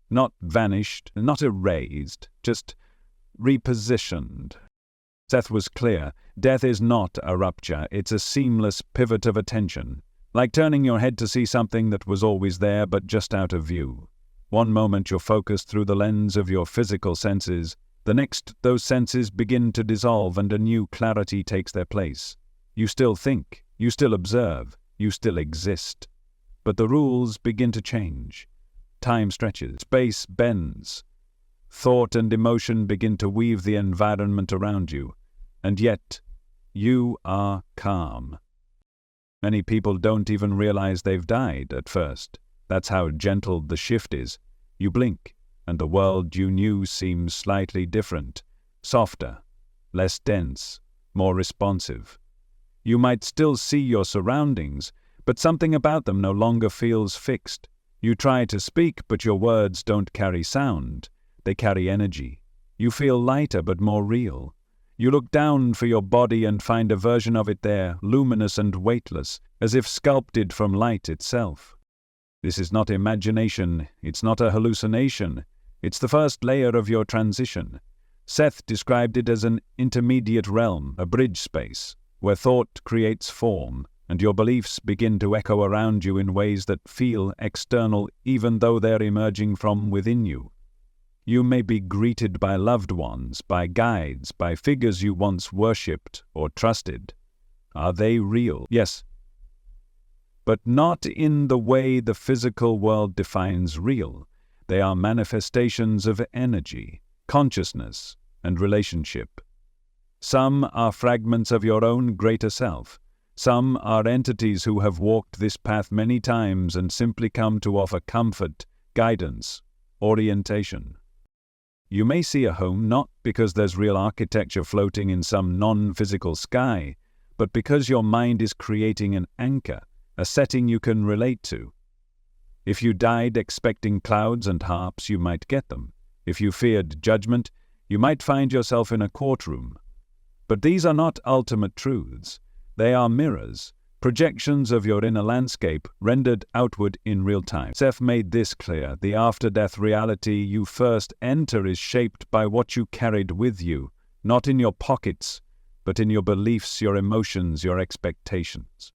Not vanished, not erased, just repositioned. Seth was clear. Death is not a rupture, it's a seamless pivot of attention, like turning your head to see something that was always there but just out of view. One moment you're focused through the lens of your physical senses, the next those senses begin to dissolve and a new clarity takes their place. You still think, you still observe, you still exist. But the rules begin to change. Time stretches, space bends. Thought and emotion begin to weave the environment around you, and yet you are calm. Many people don't even realize they've died at first. That's how gentle the shift is. You blink, and the world you knew seems slightly different, softer, less dense, more responsive. You might still see your surroundings, but something about them no longer feels fixed. You try to speak, but your words don't carry sound. They carry energy. You feel lighter but more real. You look down for your body and find a version of it there, luminous and weightless, as if sculpted from light itself. This is not imagination, it's not a hallucination, it's the first layer of your transition. Seth described it as an intermediate realm, a bridge space, where thought creates form, and your beliefs begin to echo around you in ways that feel external even though they're emerging from within you. You may be greeted by loved ones, by guides, by figures you once worshipped or trusted. Are they real? Yes. But not in the way the physical world defines real. They are manifestations of energy, consciousness, and relationship. Some are fragments of your own greater self. Some are entities who have walked this path many times and simply come to offer comfort, guidance, orientation. You may see a home not because there's real architecture floating in some non-physical sky, but because your mind is creating an anchor, a setting you can relate to. If you died expecting clouds and harps, you might get them. If you feared judgment, you might find yourself in a courtroom. But these are not ultimate truths. They are mirrors, projections of your inner landscape rendered outward in real time. Seth made this clear: the after-death reality you first enter is shaped by what you carried with you, not in your pockets, but in your beliefs, your emotions, your expectations.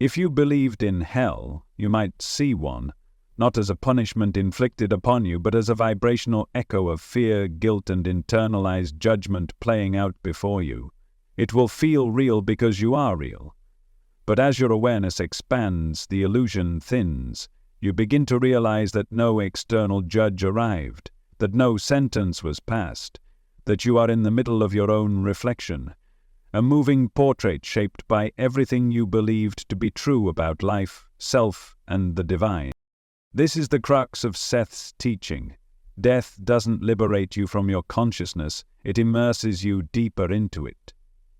If you believed in hell, you might see one, not as a punishment inflicted upon you, but as a vibrational echo of fear, guilt, and internalized judgment playing out before you. It will feel real because you are real. But as your awareness expands, the illusion thins. You begin to realize that no external judge arrived, that no sentence was passed, that you are in the middle of your own reflection, a moving portrait shaped by everything you believed to be true about life, self, and the divine. This is the crux of Seth's teaching. Death doesn't liberate you from your consciousness, it immerses you deeper into it.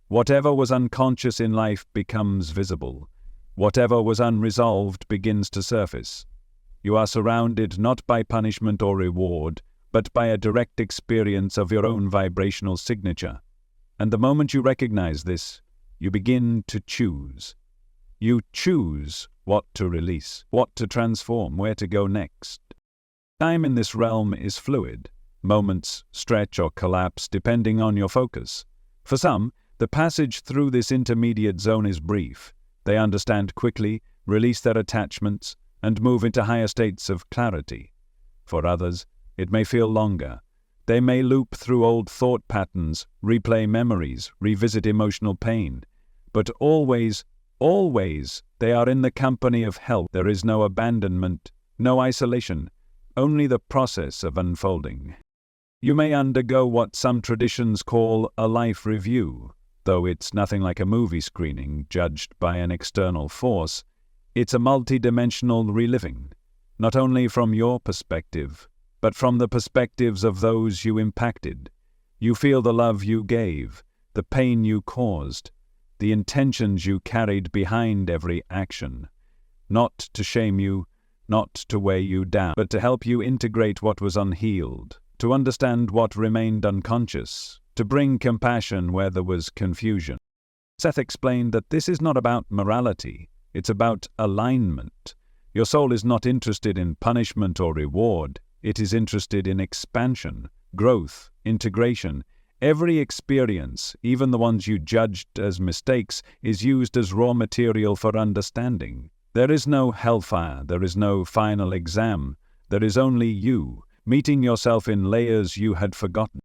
Whatever was unconscious in life becomes visible. Whatever was unresolved begins to surface. You are surrounded not by punishment or reward, but by a direct experience of your own vibrational signature. And the moment you recognize this, you begin to choose. You choose what to release, what to transform, where to go next. Time in this realm is fluid. Moments stretch or collapse depending on your focus. For some, the passage through this intermediate zone is brief. They understand quickly, release their attachments, and move into higher states of clarity. For others, it may feel longer. They may loop through old thought patterns, replay memories, revisit emotional pain. But always, they are in the company of help. There is no abandonment, no isolation, only the process of unfolding. You may undergo what some traditions call a life review. Though it's nothing like a movie screening judged by an external force, it's a multi-dimensional reliving, not only from your perspective, but from the perspectives of those you impacted. You feel the love you gave, the pain you caused, the intentions you carried behind every action, not to shame you, not to weigh you down, but to help you integrate what was unhealed, to understand what remained unconscious, to bring compassion where there was confusion. Seth explained that this is not about morality, it's about alignment. Your soul is not interested in punishment or reward, it is interested in expansion, growth, integration. Every experience, even the ones you judged as mistakes, is used as raw material for understanding. There is no hellfire, there is no final exam, there is only you, meeting yourself in layers you had forgotten.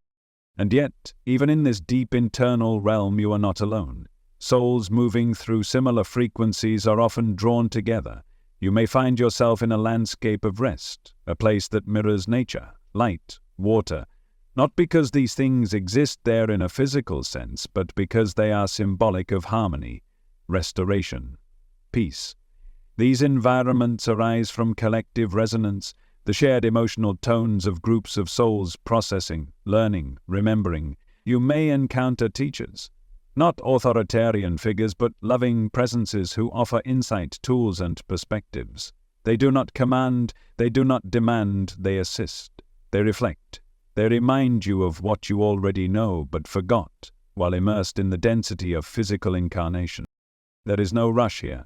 And yet, even in this deep internal realm, you are not alone. Souls moving through similar frequencies are often drawn together. You may find yourself in a landscape of rest, a place that mirrors nature, light, water, not because these things exist there in a physical sense, but because they are symbolic of harmony, restoration, peace. These environments arise from collective resonance, the shared emotional tones of groups of souls processing, learning, remembering. You may encounter teachers, not authoritarian figures, but loving presences who offer insight, tools, and perspectives. They do not command, they do not demand, they assist. They reflect. They remind you of what you already know but forgot while immersed in the density of physical incarnation. There is no rush here,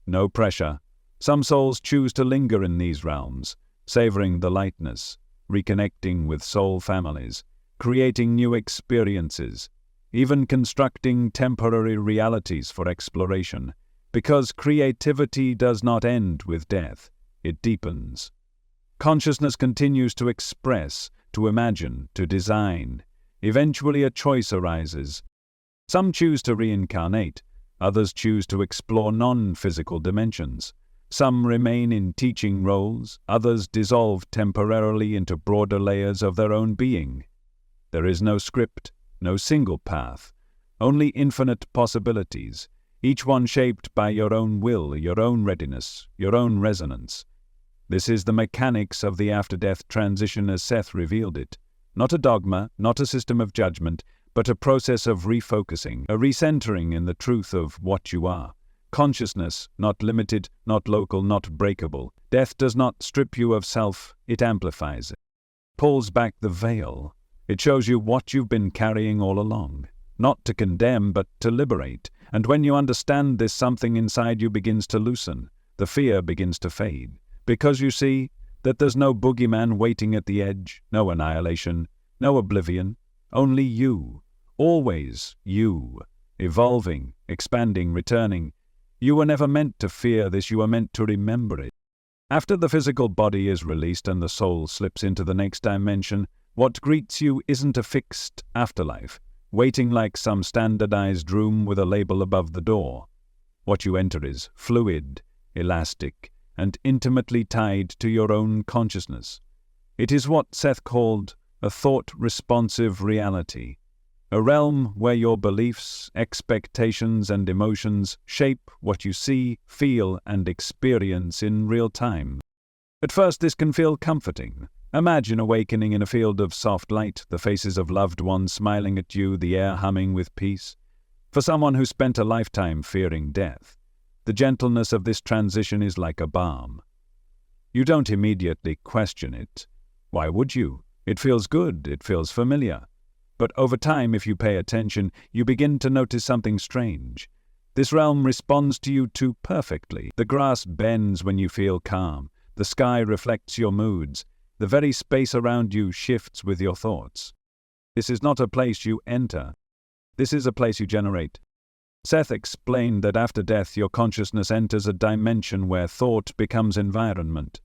no pressure. Some souls choose to linger in these realms, savoring the lightness, reconnecting with soul families, creating new experiences, even constructing temporary realities for exploration, because creativity does not end with death, it deepens. Consciousness continues to express, to imagine, to design. Eventually a choice arises. Some choose to reincarnate, others choose to explore non-physical dimensions. Some remain in teaching roles, others dissolve temporarily into broader layers of their own being. There is no script, no single path, only infinite possibilities. each one shaped by your own will, your own readiness, your own resonance. This is the mechanics of the after-death transition as Seth revealed it. Not a dogma, not a system of judgment, but a process of refocusing, a recentering in the truth of what you are. Consciousness, not limited, not local, not breakable. Death does not strip you of self, it amplifies it. Pulls back the veil. It shows you what you've been carrying all along. Not to condemn, but to liberate. And when you understand this, something inside you begins to loosen. The fear begins to fade. Because you see that there's no boogeyman waiting at the edge, no annihilation, no oblivion, only you, always you, evolving, expanding, returning. You were never meant to fear this, you were meant to remember it. After the physical body is released and the soul slips into the next dimension, what greets you isn't a fixed afterlife, waiting like some standardized room with a label above the door. What you enter is fluid, elastic, and intimately tied to your own consciousness. It is what Seth called a thought-responsive reality, a realm where your beliefs, expectations, and emotions shape what you see, feel, and experience in real time. At first, this can feel comforting. Imagine awakening in a field of soft light, the faces of loved ones smiling at you, the air humming with peace. For someone who spent a lifetime fearing death, the gentleness of this transition is like a balm. You don't immediately question it. Why would you? It feels good, it feels familiar. But over time, if you pay attention, you begin to notice something strange. This realm responds to you too perfectly. The grass bends when you feel calm. The sky reflects your moods. The very space around you shifts with your thoughts. This is not a place you enter. This is a place you generate. Seth explained that after death your consciousness enters a dimension where thought becomes environment.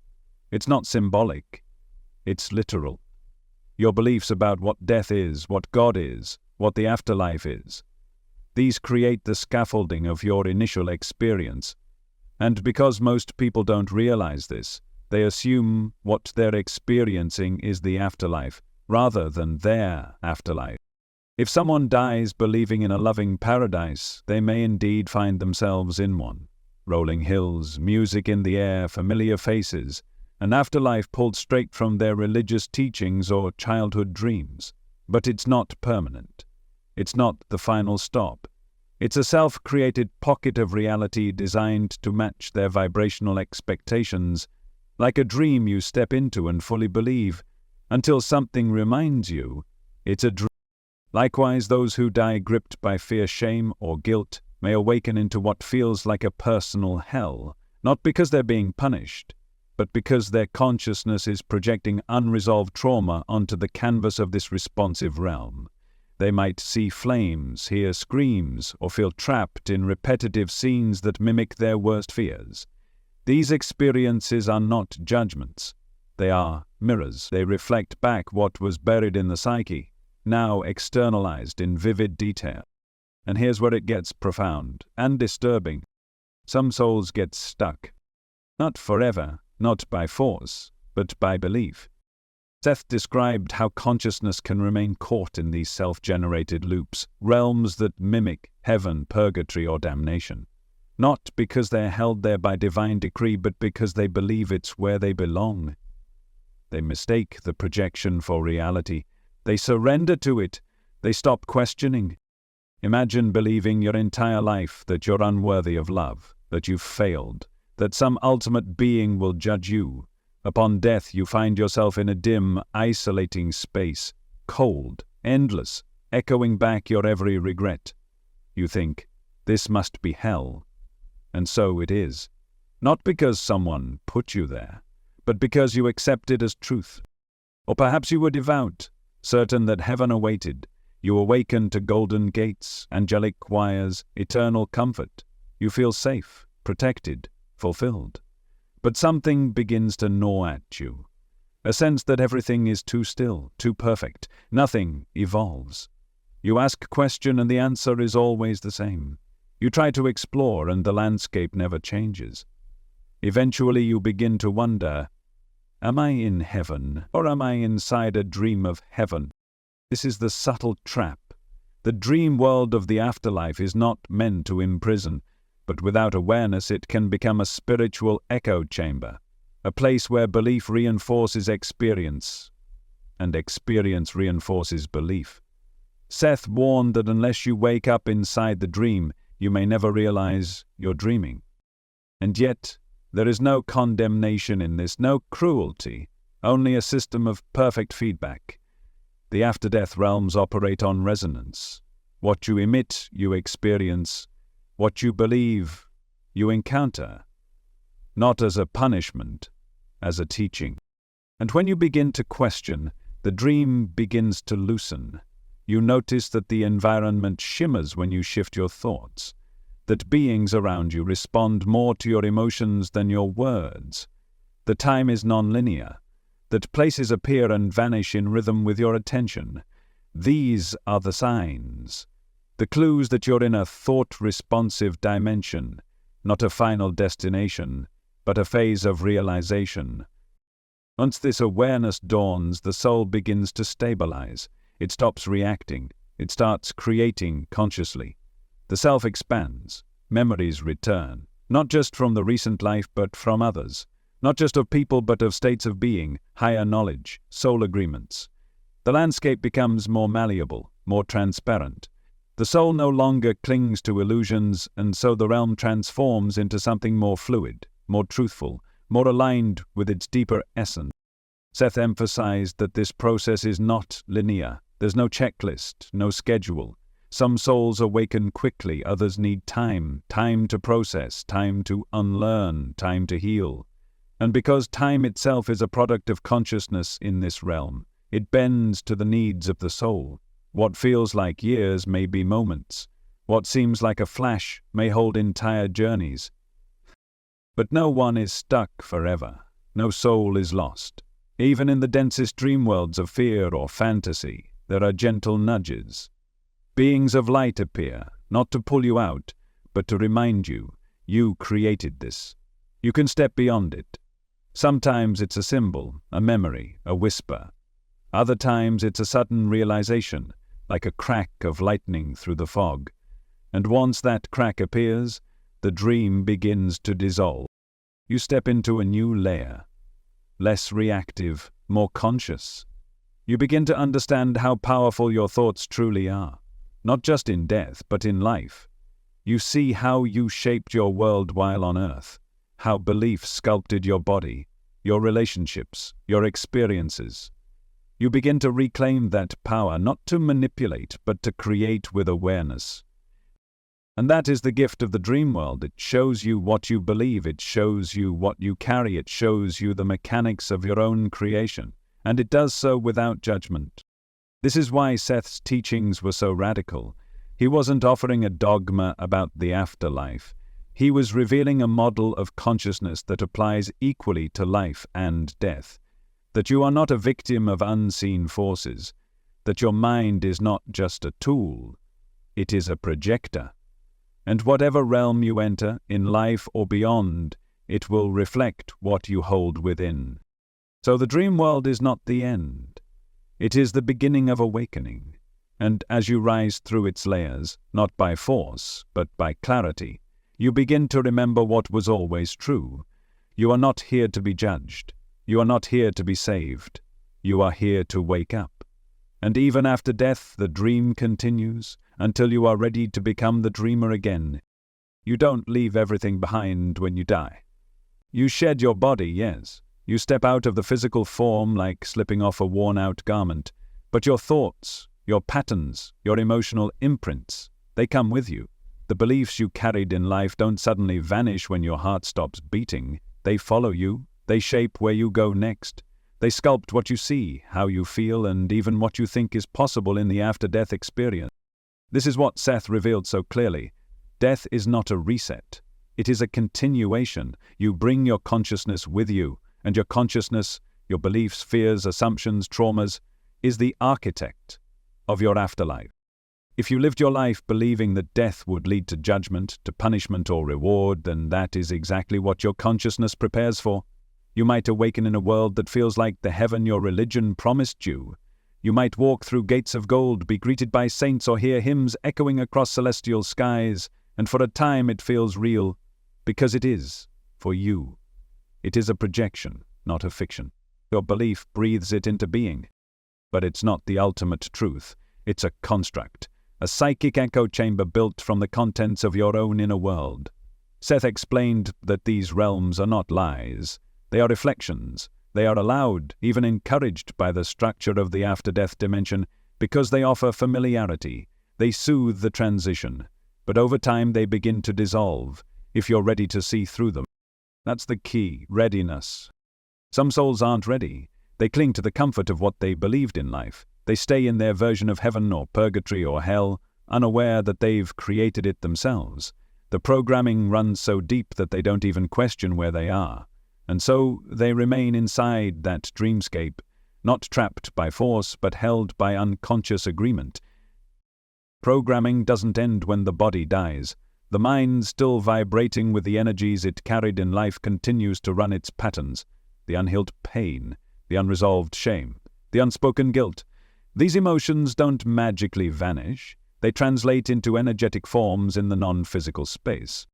It's not symbolic. It's literal. Your beliefs about what death is, what God is, what the afterlife is. These create the scaffolding of your initial experience. And because most people don't realize this, they assume what they're experiencing is the afterlife, rather than their afterlife. If someone dies believing in a loving paradise, they may indeed find themselves in one. Rolling hills, music in the air, familiar faces, an afterlife pulled straight from their religious teachings or childhood dreams. But it's not permanent. It's not the final stop. It's a self-created pocket of reality designed to match their vibrational expectations, like a dream you step into and fully believe, until something reminds you it's a dream. Likewise, those who die gripped by fear, shame, or guilt may awaken into what feels like a personal hell, not because they're being punished, but because their consciousness is projecting unresolved trauma onto the canvas of this responsive realm. They might see flames, hear screams, or feel trapped in repetitive scenes that mimic their worst fears. These experiences are not judgments. They are mirrors. They reflect back what was buried in the psyche, now externalized in vivid detail. And here's where it gets profound and disturbing. Some souls get stuck. Not forever, not by force, but by belief. Seth described how consciousness can remain caught in these self-generated loops, realms that mimic heaven, purgatory, or damnation. Not because they're held there by divine decree, but because they believe it's where they belong. They mistake the projection for reality. They surrender to it. They stop questioning. Imagine believing your entire life that you're unworthy of love, that you've failed, that some ultimate being will judge you. Upon death, you find yourself in a dim, isolating space, cold, endless, echoing back your every regret. You think, this must be hell. And so it is. Not because someone put you there, but because you accept it as truth. Or perhaps you were devout, certain that heaven awaited. You awaken to golden gates, angelic choirs, eternal comfort. You feel safe, protected, fulfilled. But something begins to gnaw at you. A sense that everything is too still, too perfect. Nothing evolves. You ask a question and the answer is always the same. You try to explore and the landscape never changes. Eventually you begin to wonder, am I in heaven or am I inside a dream of heaven? This is the subtle trap. The dream world of the afterlife is not meant to imprison, but without awareness it can become a spiritual echo chamber, a place where belief reinforces experience, and experience reinforces belief. Seth warned that unless you wake up inside the dream, you may never realize you're dreaming. And yet, there is no condemnation in this, no cruelty, only a system of perfect feedback. The after-death realms operate on resonance. What you emit, you experience. What you believe, you encounter. Not as a punishment, as a teaching. And when you begin to question, the dream begins to loosen. You notice that the environment shimmers when you shift your thoughts, that beings around you respond more to your emotions than your words. The time is non-linear, that places appear and vanish in rhythm with your attention. These are the signs, the clues that you're in a thought-responsive dimension, not a final destination, but a phase of realization. Once this awareness dawns, the soul begins to stabilize. It stops reacting. It starts creating consciously. The self expands. Memories return, not just from the recent life but from others. Not just of people but of states of being, higher knowledge, soul agreements. The landscape becomes more malleable, more transparent. The soul no longer clings to illusions, and so the realm transforms into something more fluid, more truthful, more aligned with its deeper essence. Seth emphasized that this process is not linear. There's no checklist, no schedule. Some souls awaken quickly, others need time to process, time to unlearn, time to heal. And because time itself is a product of consciousness in this realm, it bends to the needs of the soul. What feels like years may be moments. What seems like a flash may hold entire journeys. But no one is stuck forever. No soul is lost. Even in the densest dream worlds of fear or fantasy, there are gentle nudges. Beings of light appear, not to pull you out, but to remind you, you created this. You can step beyond it. Sometimes it's a symbol, a memory, a whisper. Other times it's a sudden realization, like a crack of lightning through the fog. And once that crack appears, the dream begins to dissolve. You step into a new layer, less reactive, more conscious. You begin to understand how powerful your thoughts truly are, not just in death, but in life. You see how you shaped your world while on earth, how belief sculpted your body, your relationships, your experiences. You begin to reclaim that power, not to manipulate, but to create with awareness. And that is the gift of the dream world. It shows you what you believe, it shows you what you carry, it shows you the mechanics of your own creation, and it does so without judgment. This is why Seth's teachings were so radical. He wasn't offering a dogma about the afterlife. He was revealing a model of consciousness that applies equally to life and death. That you are not a victim of unseen forces, that your mind is not just a tool, it is a projector. And whatever realm you enter, in life or beyond, it will reflect what you hold within. So the dream world is not the end. It is the beginning of awakening. And as you rise through its layers, not by force, but by clarity, you begin to remember what was always true. You are not here to be judged. You are not here to be saved. You are here to wake up. And even after death, the dream continues until you are ready to become the dreamer again. You don't leave everything behind when you die. You shed your body, yes. You step out of the physical form like slipping off a worn-out garment. But your thoughts, your patterns, your emotional imprints, they come with you. The beliefs you carried in life don't suddenly vanish when your heart stops beating. They follow you. They shape where you go next. They sculpt what you see, how you feel, and even what you think is possible in the after-death experience. This is what Seth revealed so clearly. Death is not a reset. It is a continuation. You bring your consciousness with you, and your consciousness, your beliefs, fears, assumptions, traumas, is the architect of your afterlife. If you lived your life believing that death would lead to judgment, to punishment or reward, then that is exactly what your consciousness prepares for. You might awaken in a world that feels like the heaven your religion promised you. You might walk through gates of gold, be greeted by saints, or hear hymns echoing across celestial skies, and for a time it feels real, because it is, for you. It is a projection, not a fiction. Your belief breathes it into being. But it's not the ultimate truth. It's a construct, a psychic echo chamber built from the contents of your own inner world. Seth explained that these realms are not lies. They are reflections. They are allowed, even encouraged by the structure of the after-death dimension, because they offer familiarity. They soothe the transition. But over time they begin to dissolve, if you're ready to see through them. That's the key, readiness. Some souls aren't ready. They cling to the comfort of what they believed in life. They stay in their version of heaven or purgatory or hell, unaware that they've created it themselves. The programming runs so deep that they don't even question where they are. And so they remain inside that dreamscape, not trapped by force, but held by unconscious agreement. Programming doesn't end when the body dies. The mind, still vibrating with the energies it carried in life, continues to run its patterns. The unhealed pain, the unresolved shame, the unspoken guilt. These emotions don't magically vanish. They translate into energetic forms in the non-physical space.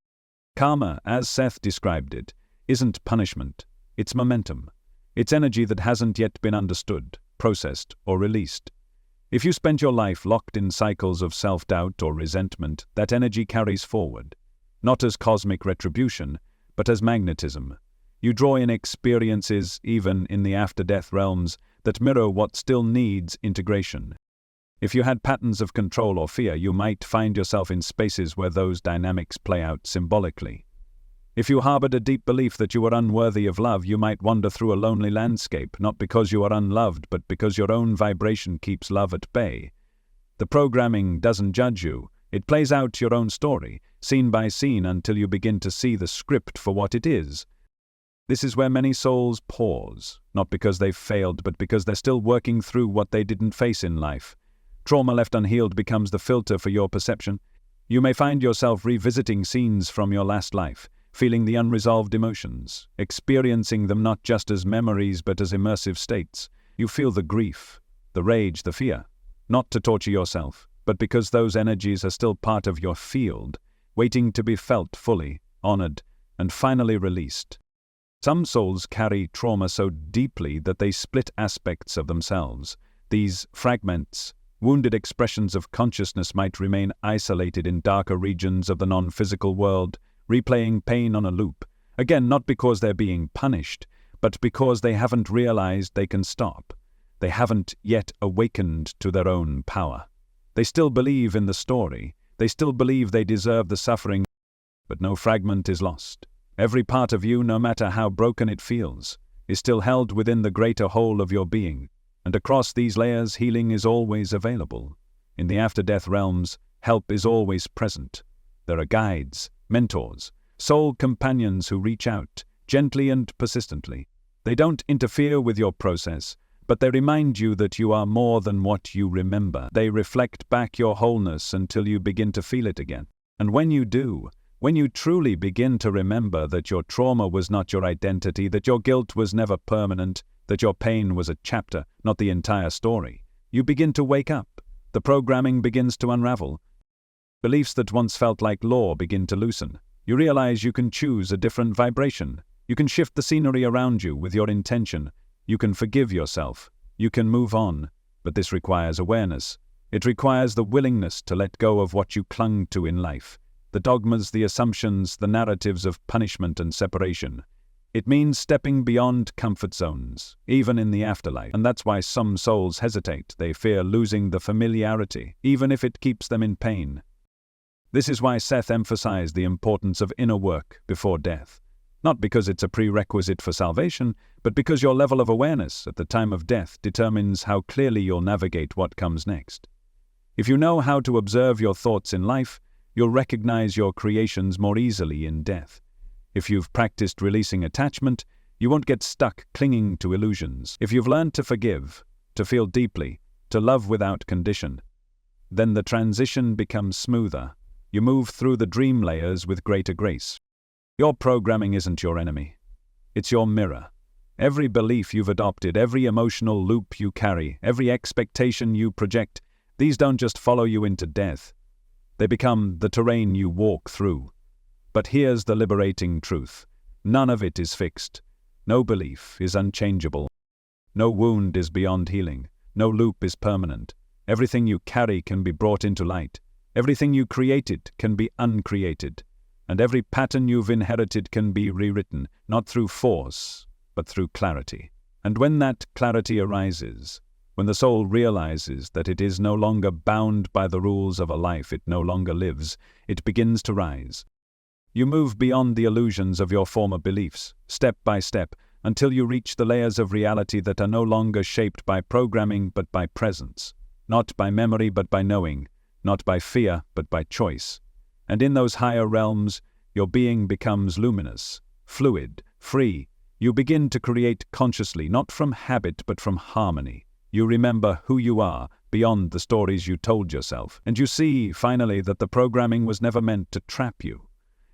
Karma, as Seth described it, isn't punishment. It's momentum. It's energy that hasn't yet been understood, processed, or released. If you spent your life locked in cycles of self-doubt or resentment, that energy carries forward, not as cosmic retribution, but as magnetism. You draw in experiences, even in the after-death realms, that mirror what still needs integration. If you had patterns of control or fear, you might find yourself in spaces where those dynamics play out symbolically. If you harbored a deep belief that you were unworthy of love, you might wander through a lonely landscape, not because you are unloved, but because your own vibration keeps love at bay. The programming doesn't judge you. It plays out your own story, scene by scene, until you begin to see the script for what it is. This is where many souls pause, not because they've failed, but because they're still working through what they didn't face in life. Trauma left unhealed becomes the filter for your perception. You may find yourself revisiting scenes from your last life, feeling the unresolved emotions, experiencing them not just as memories but as immersive states. You feel the grief, the rage, the fear, not to torture yourself, but because those energies are still part of your field, waiting to be felt fully, honored, and finally released. Some souls carry trauma so deeply that they split aspects of themselves. These fragments, wounded expressions of consciousness, might remain isolated in darker regions of the non-physical world, replaying pain on a loop, again not because they're being punished, but because they haven't realized they can stop. They haven't yet awakened to their own power. They still believe in the story, they still believe they deserve the suffering, but no fragment is lost. Every part of you, no matter how broken it feels, is still held within the greater whole of your being, and across these layers healing is always available. In the after-death realms, help is always present. There are guides, mentors, soul companions who reach out, gently and persistently. They don't interfere with your process, but they remind you that you are more than what you remember. They reflect back your wholeness until you begin to feel it again. And when you do, when you truly begin to remember that your trauma was not your identity, that your guilt was never permanent, that your pain was a chapter, not the entire story, you begin to wake up. The programming begins to unravel. Beliefs that once felt like law begin to loosen. You realize you can choose a different vibration. You can shift the scenery around you with your intention. You can forgive yourself. You can move on. But this requires awareness. It requires the willingness to let go of what you clung to in life. The dogmas, the assumptions, the narratives of punishment and separation. It means stepping beyond comfort zones, even in the afterlife. And that's why some souls hesitate. They fear losing the familiarity, even if it keeps them in pain. This is why Seth emphasized the importance of inner work before death. Not because it's a prerequisite for salvation, but because your level of awareness at the time of death determines how clearly you'll navigate what comes next. If you know how to observe your thoughts in life, you'll recognize your creations more easily in death. If you've practiced releasing attachment, you won't get stuck clinging to illusions. If you've learned to forgive, to feel deeply, to love without condition, then the transition becomes smoother. You move through the dream layers with greater grace. Your programming isn't your enemy. It's your mirror. Every belief you've adopted, every emotional loop you carry, every expectation you project, these don't just follow you into death. They become the terrain you walk through. But here's the liberating truth. None of it is fixed. No belief is unchangeable. No wound is beyond healing. No loop is permanent. Everything you carry can be brought into light. Everything you created can be uncreated. And every pattern you've inherited can be rewritten, not through force, but through clarity. And when that clarity arises, when the soul realizes that it is no longer bound by the rules of a life it no longer lives, it begins to rise. You move beyond the illusions of your former beliefs, step by step, until you reach the layers of reality that are no longer shaped by programming but by presence, not by memory but by knowing, not by fear but by choice. And in those higher realms, your being becomes luminous, fluid, free. You begin to create consciously, not from habit but from harmony. You remember who you are beyond the stories you told yourself, and you see, finally, that the programming was never meant to trap you.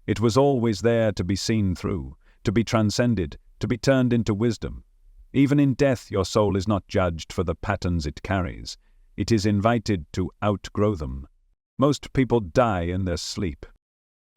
It was always there to be seen through, to be transcended, to be turned into wisdom. Even in death, your soul is not judged for the patterns it carries. It is invited to outgrow them. Most people die in their sleep.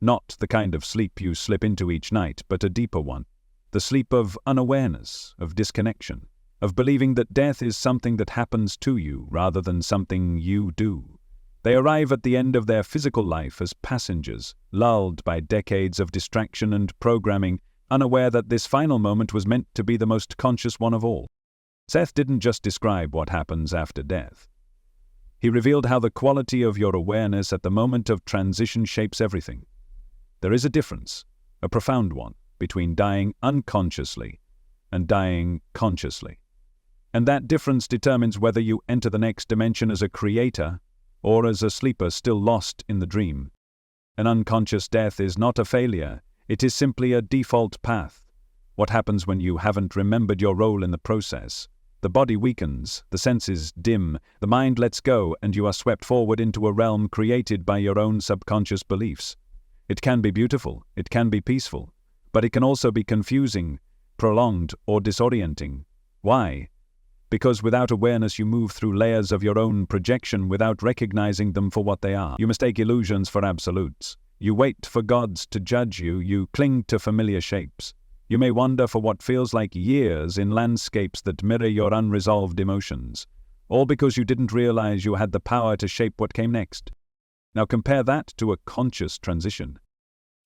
Not the kind of sleep you slip into each night, but a deeper one. The sleep of unawareness, of disconnection, of believing that death is something that happens to you rather than something you do. They arrive at the end of their physical life as passengers, lulled by decades of distraction and programming, unaware that this final moment was meant to be the most conscious one of all. Seth didn't just describe what happens after death. He revealed how the quality of your awareness at the moment of transition shapes everything. There is a difference, a profound one, between dying unconsciously and dying consciously. And that difference determines whether you enter the next dimension as a creator or as a sleeper still lost in the dream. An unconscious death is not a failure, it is simply a default path. What happens when you haven't remembered your role in the process? The body weakens, the senses dim, the mind lets go, and you are swept forward into a realm created by your own subconscious beliefs. It can be beautiful, it can be peaceful, but it can also be confusing, prolonged, or disorienting. Why? Because without awareness you move through layers of your own projection without recognizing them for what they are. You mistake illusions for absolutes. You wait for gods to judge you. You cling to familiar shapes. You may wander for what feels like years in landscapes that mirror your unresolved emotions, all because you didn't realize you had the power to shape what came next. Now compare that to a conscious transition.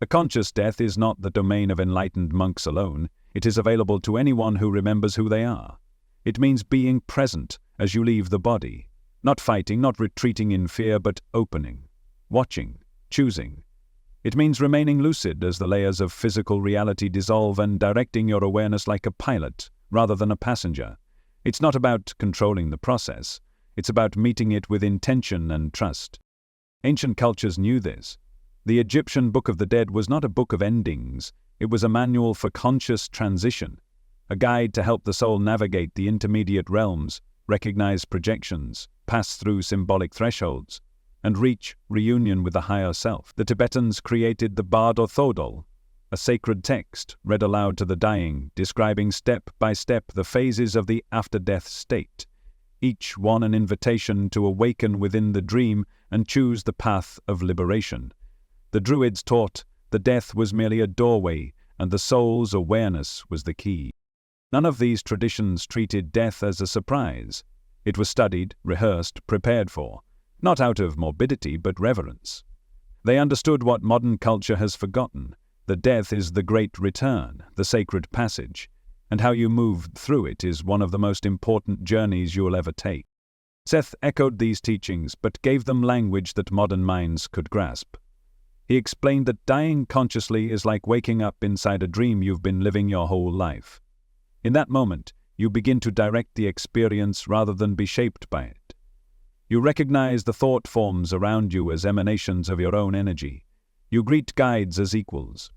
A conscious death is not the domain of enlightened monks alone. It is available to anyone who remembers who they are. It means being present as you leave the body, not fighting, not retreating in fear, but opening, watching, choosing. It means remaining lucid as the layers of physical reality dissolve and directing your awareness like a pilot rather than a passenger. It's not about controlling the process. It's about meeting it with intention and trust. Ancient cultures knew this. The Egyptian Book of the Dead was not a book of endings. It was a manual for conscious transition, a guide to help the soul navigate the intermediate realms, recognize projections, pass through symbolic thresholds, and reach reunion with the higher self. The Tibetans created the Bard or Thodol, a sacred text read aloud to the dying, describing step by step the phases of the after-death state, each one an invitation to awaken within the dream and choose the path of liberation. The Druids taught the death was merely a doorway and the soul's awareness was the key. None of these traditions treated death as a surprise. It was studied, rehearsed, prepared for, not out of morbidity but reverence. They understood what modern culture has forgotten, that death is the great return, the sacred passage, and how you move through it is one of the most important journeys you'll ever take. Seth echoed these teachings but gave them language that modern minds could grasp. He explained that dying consciously is like waking up inside a dream you've been living your whole life. In that moment, you begin to direct the experience rather than be shaped by it. You recognize the thought forms around you as emanations of your own energy. You greet guides as equals.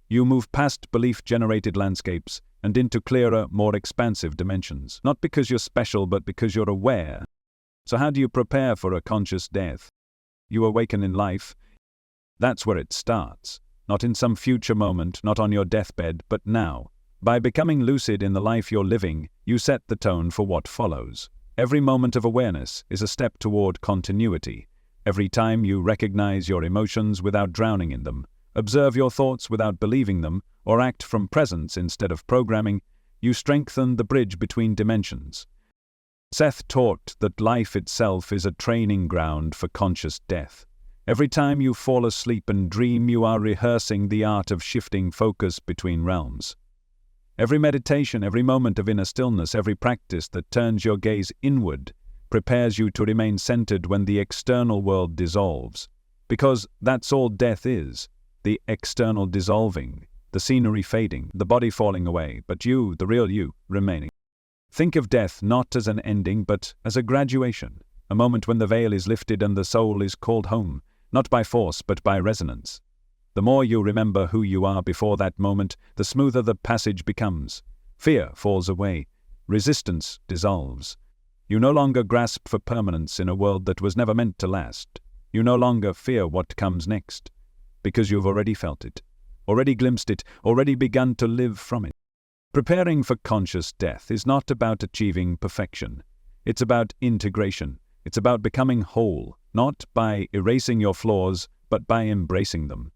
You move past belief-generated landscapes and into clearer, more expansive dimensions, not because you're special but because you're aware. So how do you prepare for a conscious death? You awaken in life. That's where it starts. Not in some future moment, not on your deathbed, but now, By becoming lucid in the life you're living, you set the tone for what follows. Every moment of awareness is a step toward continuity. Every time you recognize your emotions without drowning in them, observe your thoughts without believing them, or act from presence instead of programming, you strengthen the bridge between dimensions. Seth taught that life itself is a training ground for conscious death. Every time you fall asleep and dream, you are rehearsing the art of shifting focus between realms. Every meditation, every moment of inner stillness, every practice that turns your gaze inward prepares you to remain centered when the external world dissolves. Because that's all death is, the external dissolving, the scenery fading, the body falling away, but you, the real you, remaining. Think of death not as an ending but as a graduation, a moment when the veil is lifted and the soul is called home, not by force but by resonance. The more you remember who you are before that moment, the smoother the passage becomes. Fear falls away. Resistance dissolves. You no longer grasp for permanence in a world that was never meant to last. You no longer fear what comes next, because you've already felt it, already glimpsed it, already begun to live from it. Preparing for conscious death is not about achieving perfection. It's about integration. It's about becoming whole, not by erasing your flaws, but by embracing them.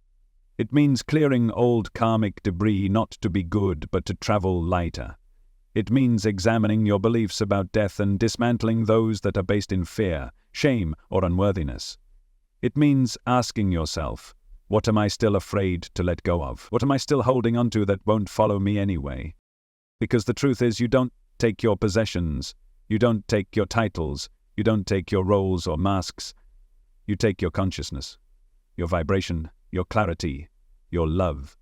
It means clearing old karmic debris not to be good, but to travel lighter. It means examining your beliefs about death and dismantling those that are based in fear, shame, or unworthiness. It means asking yourself, what am I still afraid to let go of? What am I still holding onto that won't follow me anyway? Because the truth is, you don't take your possessions, you don't take your titles, you don't take your roles or masks. You take your consciousness, your vibration, your clarity, your love.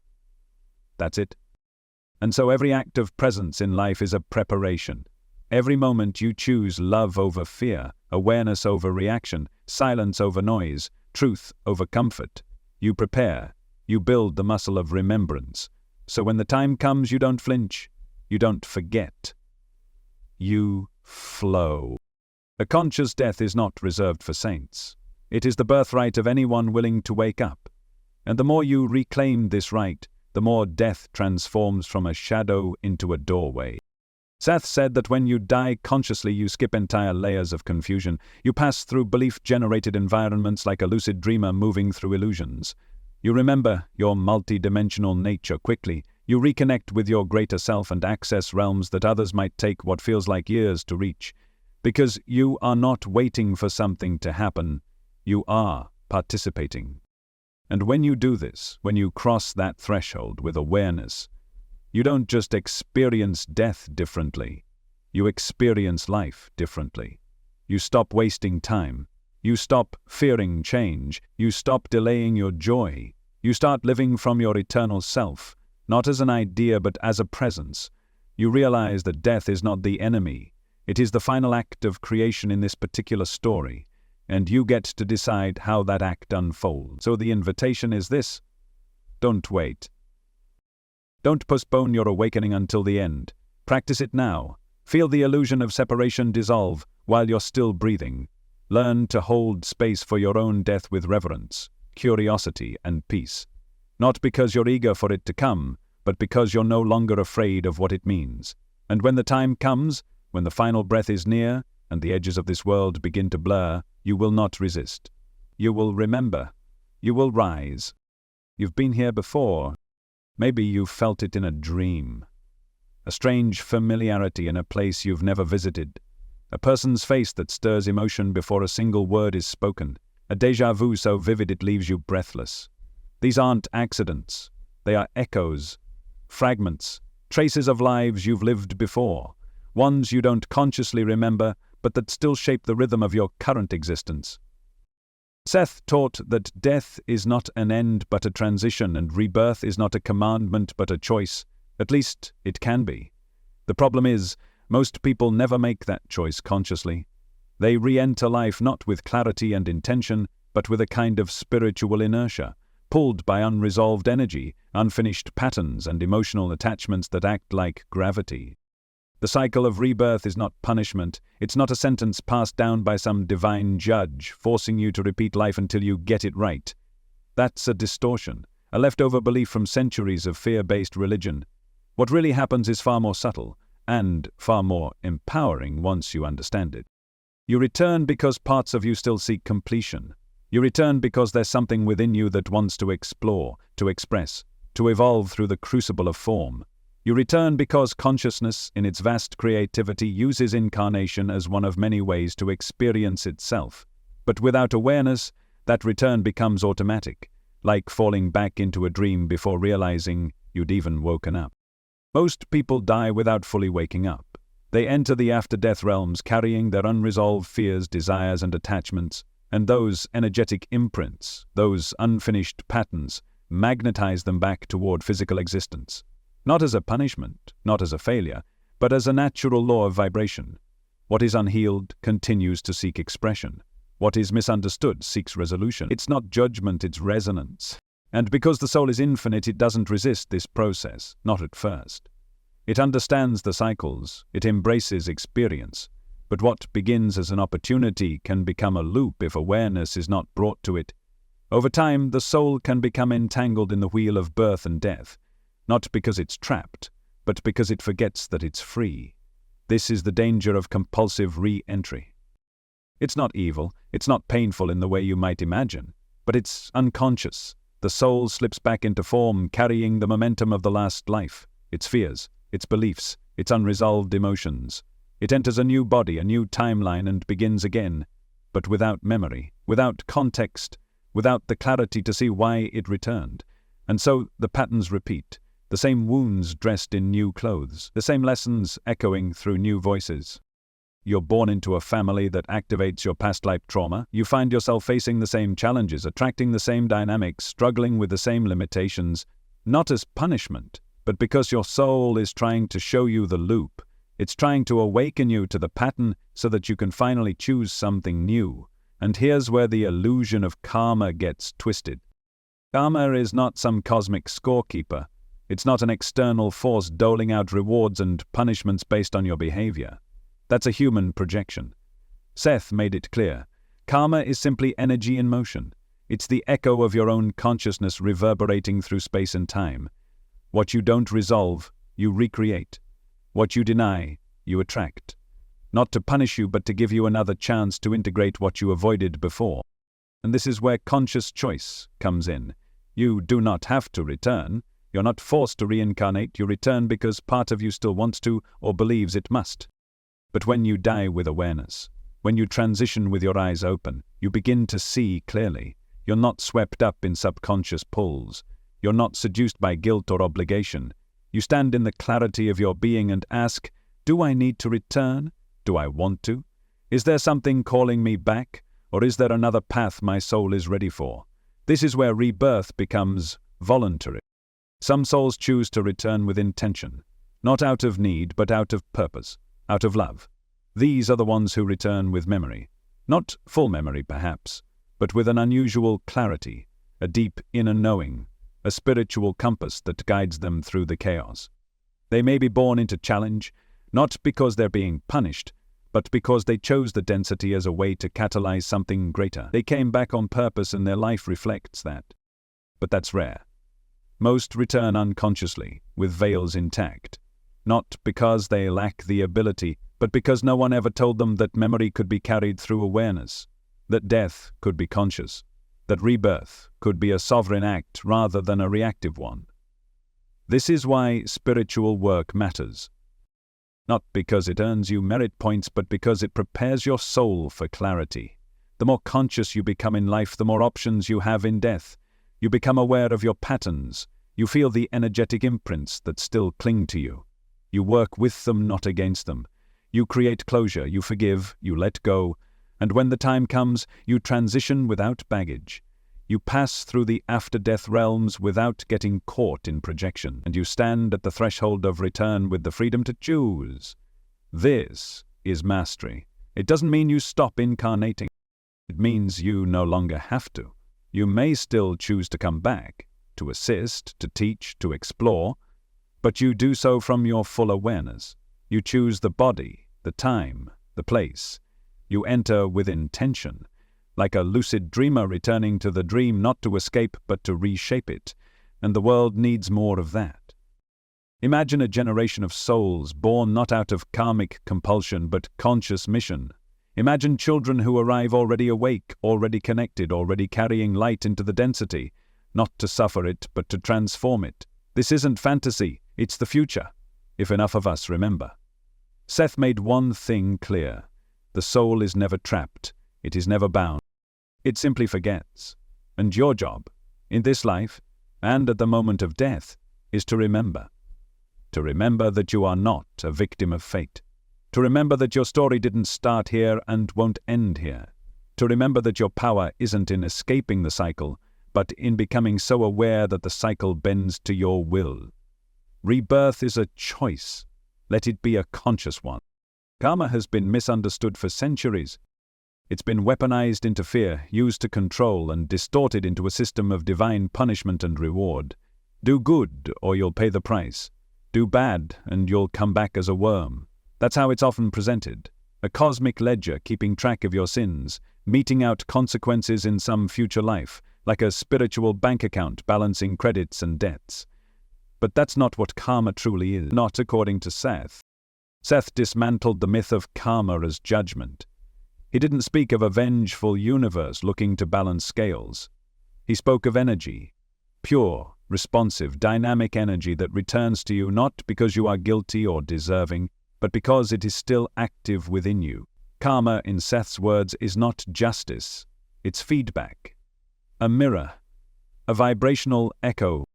That's it. And so every act of presence in life is a preparation. Every moment you choose love over fear, awareness over reaction, silence over noise, truth over comfort. You prepare, you build the muscle of remembrance. So when the time comes, you don't flinch, you don't forget. You flow. A conscious death is not reserved for saints. It is the birthright of anyone willing to wake up. And the more you reclaim this right, the more death transforms from a shadow into a doorway. Seth said that when you die consciously, you skip entire layers of confusion. You pass through belief-generated environments like a lucid dreamer moving through illusions. You remember your multi-dimensional nature quickly. You reconnect with your greater self and access realms that others might take what feels like years to reach. Because you are not waiting for something to happen, you are participating. And when you do this, when you cross that threshold with awareness, you don't just experience death differently, you experience life differently. You stop wasting time. You stop fearing change. You stop delaying your joy. You start living from your eternal self, not as an idea but as a presence. You realize that death is not the enemy. It is the final act of creation in this particular story, and you get to decide how that act unfolds. So the invitation is this: don't wait. Don't postpone your awakening until the end. Practice it now. Feel the illusion of separation dissolve while you're still breathing. Learn to hold space for your own death with reverence, curiosity, and peace. Not because you're eager for it to come, but because you're no longer afraid of what it means. And when the time comes, when the final breath is near, and the edges of this world begin to blur, you will not resist. You will remember. You will rise. You've been here before. Maybe you've felt it in a dream. A strange familiarity in a place you've never visited. A person's face that stirs emotion before a single word is spoken. A déjà vu so vivid it leaves you breathless. These aren't accidents. They are echoes, fragments, traces of lives you've lived before. Ones you don't consciously remember, but that still shape the rhythm of your current existence. Seth taught that death is not an end but a transition, and rebirth is not a commandment but a choice. At least it can be. The problem is, most people never make that choice consciously. They re-enter life not with clarity and intention, but with a kind of spiritual inertia, pulled by unresolved energy, unfinished patterns, and emotional attachments that act like gravity. The cycle of rebirth is not punishment. It's not a sentence passed down by some divine judge, forcing you to repeat life until you get it right. That's a distortion, a leftover belief from centuries of fear-based religion. What really happens is far more subtle and far more empowering once you understand it. You return because parts of you still seek completion. You return because there's something within you that wants to explore, to express, to evolve through the crucible of form. You return because consciousness, in its vast creativity, uses incarnation as one of many ways to experience itself. But without awareness, that return becomes automatic, like falling back into a dream before realizing you'd even woken up. Most people die without fully waking up. They enter the after-death realms carrying their unresolved fears, desires, and attachments, and those energetic imprints, those unfinished patterns, magnetize them back toward physical existence. Not as a punishment, not as a failure, but as a natural law of vibration. What is unhealed continues to seek expression. What is misunderstood seeks resolution. It's not judgment, it's resonance. And because the soul is infinite, it doesn't resist this process, not at first. It understands the cycles, it embraces experience. But what begins as an opportunity can become a loop if awareness is not brought to it. Over time, the soul can become entangled in the wheel of birth and death, not because it's trapped, but because it forgets that it's free. This is the danger of compulsive re-entry. It's not evil, it's not painful in the way you might imagine, but it's unconscious. The soul slips back into form, carrying the momentum of the last life, its fears, its beliefs, its unresolved emotions. It enters a new body, a new timeline, and begins again, but without memory, without context, without the clarity to see why it returned. And so the patterns repeat, the same wounds dressed in new clothes, the same lessons echoing through new voices. You're born into a family that activates your past life trauma. You find yourself facing the same challenges, attracting the same dynamics, struggling with the same limitations, not as punishment, but because your soul is trying to show you the loop. It's trying to awaken you to the pattern so that you can finally choose something new. And here's where the illusion of karma gets twisted. Karma is not some cosmic scorekeeper. It's not an external force doling out rewards and punishments based on your behavior. That's a human projection. Seth made it clear. Karma is simply energy in motion. It's the echo of your own consciousness reverberating through space and time. What you don't resolve, you recreate. What you deny, you attract. Not to punish you, but to give you another chance to integrate what you avoided before. And this is where conscious choice comes in. You do not have to return. You're not forced to reincarnate. You return because part of you still wants to or believes it must. But when you die with awareness, when you transition with your eyes open, you begin to see clearly. You're not swept up in subconscious pulls. You're not seduced by guilt or obligation. You stand in the clarity of your being and ask, do I need to return? Do I want to? Is there something calling me back? Or is there another path my soul is ready for? This is where rebirth becomes voluntary. Some souls choose to return with intention, not out of need, but out of purpose, out of love. These are the ones who return with memory. Not full memory, perhaps, but with an unusual clarity, a deep inner knowing, a spiritual compass that guides them through the chaos. They may be born into challenge, not because they're being punished, but because they chose the density as a way to catalyze something greater. They came back on purpose and their life reflects that. But that's rare. Most return unconsciously, with veils intact. Not because they lack the ability, but because no one ever told them that memory could be carried through awareness, that death could be conscious, that rebirth could be a sovereign act rather than a reactive one. This is why spiritual work matters. Not because it earns you merit points, but because it prepares your soul for clarity. The more conscious you become in life, the more options you have in death. You become aware of your patterns. You feel the energetic imprints that still cling to you. You work with them, not against them. You create closure, you forgive, you let go, and when the time comes, you transition without baggage. You pass through the after-death realms without getting caught in projection, and you stand at the threshold of return with the freedom to choose. This is mastery. It doesn't mean you stop incarnating. It means you no longer have to. You may still choose to come back, to assist, to teach, to explore, but you do so from your full awareness. You choose the body, the time, the place. You enter with intention, like a lucid dreamer returning to the dream not to escape but to reshape it, and the world needs more of that. Imagine a generation of souls born not out of karmic compulsion but conscious mission. Imagine children who arrive already awake, already connected, already carrying light into the density, not to suffer it but to transform it. This isn't fantasy, it's the future, if enough of us remember. Seth made one thing clear. The soul is never trapped, it is never bound. It simply forgets. And your job, in this life, and at the moment of death, is to remember. To remember that you are not a victim of fate. To remember that your story didn't start here and won't end here. To remember that your power isn't in escaping the cycle, but in becoming so aware that the cycle bends to your will. Rebirth is a choice. Let it be a conscious one. Karma has been misunderstood for centuries. It's been weaponized into fear, used to control, and distorted into a system of divine punishment and reward. Do good, or you'll pay the price. Do bad, and you'll come back as a worm. That's how it's often presented. A cosmic ledger keeping track of your sins, meting out consequences in some future life, like a spiritual bank account balancing credits and debts. But that's not what karma truly is, not according to Seth. Seth dismantled the myth of karma as judgment. He didn't speak of a vengeful universe looking to balance scales. He spoke of energy, pure, responsive, dynamic energy that returns to you not because you are guilty or deserving, but because it is still active within you. Karma, in Seth's words, is not justice, it's feedback. A mirror, a vibrational echo.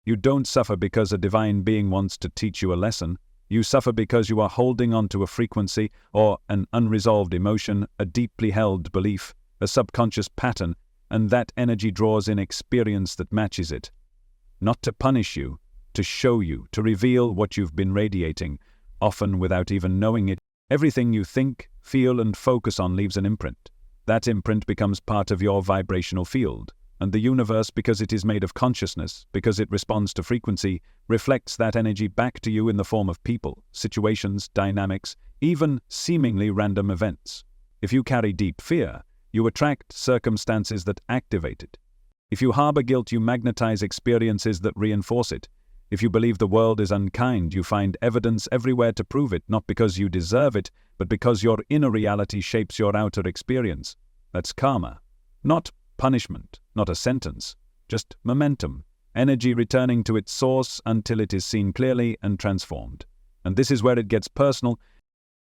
You don't suffer because a divine being wants to teach you a lesson. You suffer because you are holding on to a frequency or an unresolved emotion, a deeply held belief, a subconscious pattern, and that energy draws in experience that matches it. Not to punish you, to show you, to reveal what you've been radiating, often without even knowing it. Everything you think, feel, and focus on leaves an imprint. That imprint becomes part of your vibrational field. And the universe, because it is made of consciousness, because it responds to frequency, reflects that energy back to you in the form of people, situations, dynamics, even seemingly random events. If you carry deep fear, you attract circumstances that activate it. If you harbor guilt, you magnetize experiences that reinforce it. If you believe the world is unkind, you find evidence everywhere to prove it, not because you deserve it, but because your inner reality shapes your outer experience. That's karma. Not punishment, not a sentence, just momentum, energy returning to its source until it is seen clearly and transformed. And this is where it gets personal,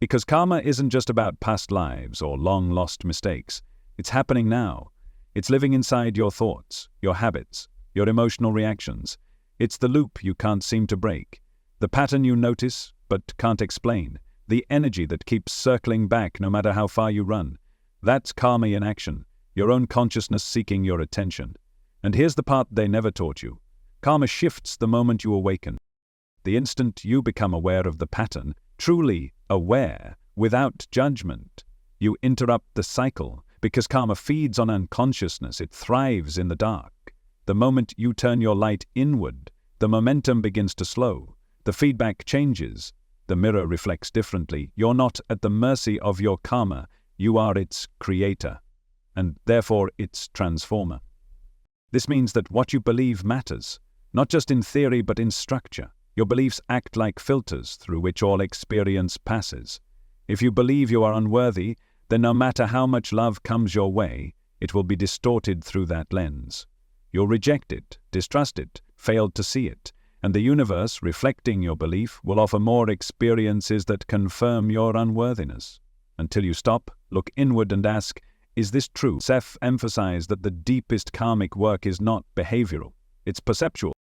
because karma isn't just about past lives or long-lost mistakes. It's happening now. It's living inside your thoughts, your habits, your emotional reactions. It's the loop you can't seem to break, the pattern you notice but can't explain, the energy that keeps circling back no matter how far you run. That's karma in action. Your own consciousness seeking your attention. And here's the part they never taught you. Karma shifts the moment you awaken. The instant you become aware of the pattern, truly aware, without judgment, you interrupt the cycle, because karma feeds on unconsciousness, it thrives in the dark. The moment you turn your light inward, the momentum begins to slow, the feedback changes, the mirror reflects differently. You're not at the mercy of your karma, you are its creator, and therefore its transformer. This means that what you believe matters, not just in theory but in structure. Your beliefs act like filters through which all experience passes. If you believe you are unworthy, then no matter how much love comes your way, it will be distorted through that lens. You'll reject it, distrust it, fail to see it, and the universe, reflecting your belief, will offer more experiences that confirm your unworthiness. Until you stop, look inward and ask, is this true? Seth emphasized that the deepest karmic work is not behavioral, it's perceptual.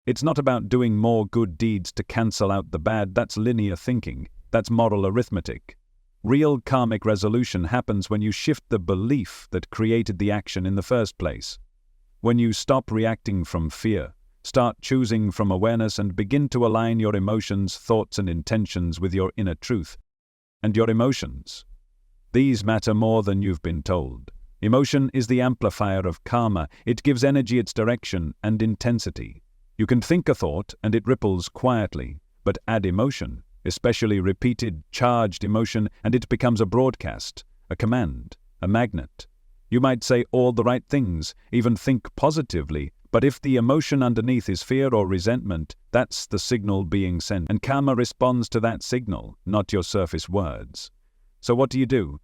It's not about doing more good deeds to cancel out the bad. That's linear thinking, that's moral arithmetic. Real karmic resolution happens when you shift the belief that created the action in the first place. When you stop reacting from fear, start choosing from awareness, and begin to align your emotions, thoughts, and intentions with your inner truth. And your emotions, these matter more than you've been told. Emotion is the amplifier of karma. It gives energy its direction and intensity. You can think a thought and it ripples quietly, but add emotion, especially repeated, charged emotion, and it becomes a broadcast, a command, a magnet. You might say all the right things, even think positively, But if the emotion underneath is fear or resentment, that's the signal being sent, and karma responds to that signal, not your surface words. So what do?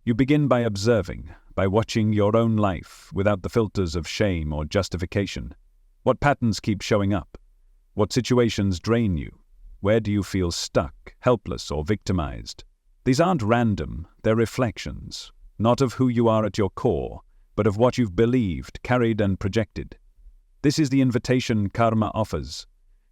You begin by observing, by watching your own life without the filters of shame or justification. What patterns keep showing up? What situations drain you? Where do you feel stuck, helpless, or victimized? These aren't random, they're reflections, not of who you are at your core, but of what you've believed, carried, and projected. This is the invitation karma offers.